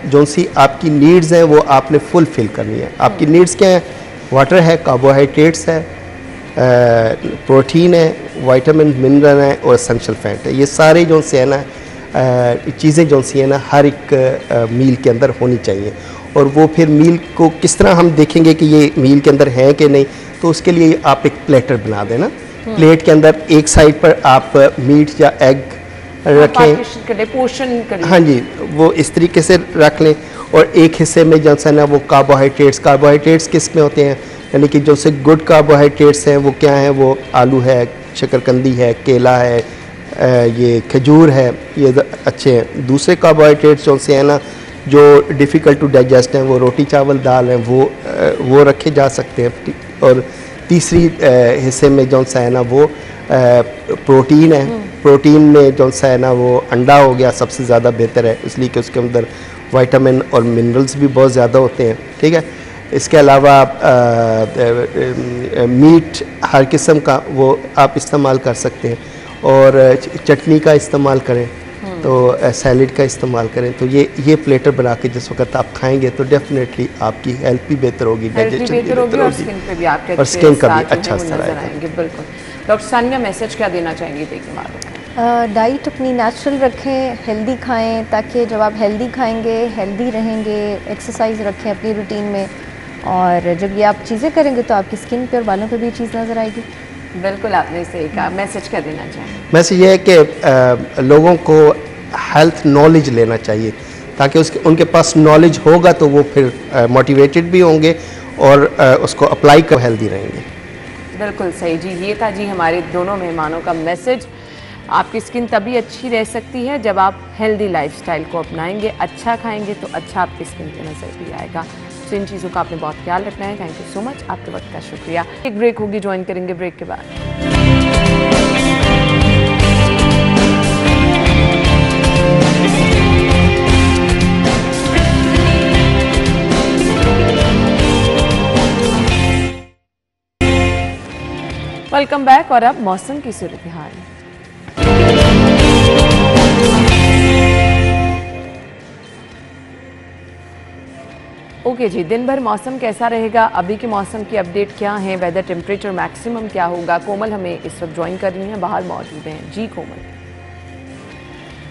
जो सी आपकी नीड्स हैं वो आपने फुलफिल करनी है। आपकी नीड्स क्या है? वाटर है, कार्बोहाइड्रेट्स है, प्रोटीन है, विटामिन मिनरल है और एसेंशियल फैट है। ये सारे जो से है ना चीज़ें जो सी है ना हर एक मील के अंदर होनी चाहिए। और वो फिर मील को किस तरह हम देखेंगे कि ये मील के अंदर है कि नहीं, तो उसके लिए आप एक प्लेटर बना देना प्लेट के अंदर एक साइड पर आप मीट या एग रखें, पोर्शन करें। हाँ जी, वो इस तरीके से रख लें। और एक हिस्से में जो है ना वो कार्बोहाइड्रेट्स किस में होते हैं, यानी कि जो से गुड कार्बोहाइड्रेट्स हैं वो क्या हैं, वो आलू है, शकरकंदी है, केला है, ये खजूर है, ये अच्छे हैं। दूसरे कार्बोहाइड्रेट्स जो से हैं ना जो डिफ़िकल्ट टू डाइजेस्ट हैं, वो रोटी चावल दाल हैं, वो रखे जा सकते हैं। और तीसरी हिस्से में जो सा है ना वो प्रोटीन है। प्रोटीन में जो सा है ना वो अंडा हो गया सबसे ज़्यादा बेहतर है, इसलिए कि उसके अंदर विटामिन और मिनरल्स भी बहुत ज़्यादा होते हैं। ठीक है, इसके अलावा मीट हर किस्म का वो आप इस्तेमाल कर सकते हैं। और चटनी का इस्तेमाल करें, तो सैलड का इस्तेमाल करें। तो ये प्लेटर बना के जिस वक्त आप खाएंगे तो डेफिनेटली आपकी हेल्थ भी बेहतर होगी, डाइजेशन भी बेहतर होगी, और स्किन पे भी आपके और स्किन का भी अच्छा असर आएगा। बिल्कुल। डॉक्टर सानिया, मैसेज क्या देना चाहेंगे देखने वालों को? डाइट अपनी नेचुरल रखें, हेल्दी खाएं, ताकि जब आप हेल्दी खाएंगे हेल्दी रहेंगे। एक्सरसाइज रखें अपनी रूटीन में, और जब ये आप चीज़ें करेंगे तो आपकी स्किन पे और बालों पे भी चीज़ नज़र आएगी। बिल्कुल, आपने सही कहा। मैसेज क्या देना चाहेंगे? मैसेज ये है कि लोगों को हेल्थ नॉलेज लेना चाहिए, ताकि उनके पास नॉलेज होगा तो वो फिर मोटिवेटेड भी होंगे और उसको अप्लाई कर हेल्दी रहेंगे। बिल्कुल सही जी, ये था जी हमारे दोनों मेहमानों का मैसेज। आपकी स्किन तभी अच्छी रह सकती है जब आप हेल्दी लाइफस्टाइल को अपनाएंगे, अच्छा खाएंगे तो अच्छा आपकी स्किन पे नजर भी आएगा। तो इन चीज़ों का आपने बहुत ख्याल रखना है। थैंक यू सो मच, आपके वक्त का शुक्रिया। एक ब्रेक होगी, ज्वाइन करेंगे ब्रेक के बाद। Welcome back. और अब मौसम की सूरत हाल। ओके जी, दिन भर मौसम कैसा रहेगा, अभी के मौसम की अपडेट क्या है, वेदर टेम्परेचर मैक्सिमम क्या होगा? कोमल हमें इस वक्त ज्वाइन कर रही हैं, बाहर मौजूद हैं। जी कोमल।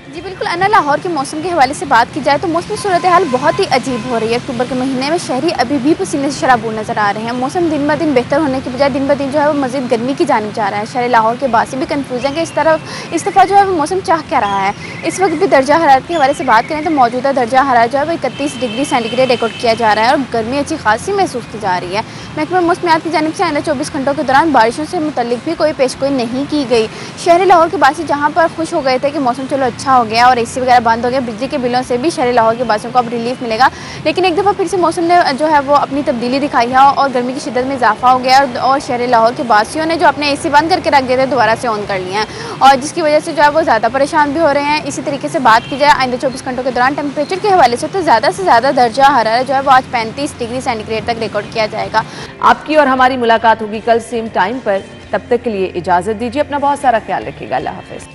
जी बिल्कुल अन्ना, लाहौर के मौसम के हवाले से बात की जाए तो मौसमी सूरत हाल बहुत ही अजीब हो रही है। अक्टूबर के महीने में शहरी अभी भी पसीने से शराबूर नजर आ रहे हैं। मौसम दिन ब दिन बेहतर होने के बजाय दिन ब दिन जो है वो मज़ीद गर्मी की जानिब जा रहा है। शहरी लाहौर के बासी भी कन्फ्यूज है कि इस दफ़ा जो है वो मौसम चाह क्या रहा है। इस वक्त भी दर्जा हरारत के हवाले से बात करें तो मौजूदा दर्जा हरारत जो है वो 31 डिग्री सेंटीग्रेड रिकॉर्ड किया जा रहा है और गर्मी अच्छी खासी महसूस की जा रही है। महकमा मौसमियात की जानिब से आइंदा 24 घंटों के दौरान बारिशों से मुतल्लिक भी कोई पेशगोई नहीं की गई। शहरी लाहौर के बासी जहाँ पर खुश हो गए थे कि मौसम चलो अच्छा हो गया और AC वगैरह बंद हो गया, बिजली के बिलों से भी शहरी लाहौर के बासियों को अब रिलीफ मिलेगा, लेकिन एक दफ़ा फिर से मौसम ने जो है वो अपनी तब्दीली दिखाई है और गर्मी की शिद्दत में इजाफा हो गया और शहरी लाहौर के बासियों ने जो अपने AC बंद करके रख दिए थे दोबारा से ऑन कर लिए हैं, और जिसकी वजह से जो है वो ज़्यादा परेशान भी हो रहे हैं। इसी तरीके से बात की जाए आइंदा 24 घंटों के दौरान टेम्परेचर के हवाले से ज़्यादा दर्जा हरारत जो है वो आज 35 डिग्री सेंटीग्रेड तक रिकॉर्ड किया जाएगा। आपकी और हमारी मुलाकात होगी कल सेम टाइम पर। तब तक के लिए इजाज़त दीजिए, अपना बहुत सारा ख्याल रखिएगा। अल्लाह हाफ़िज़।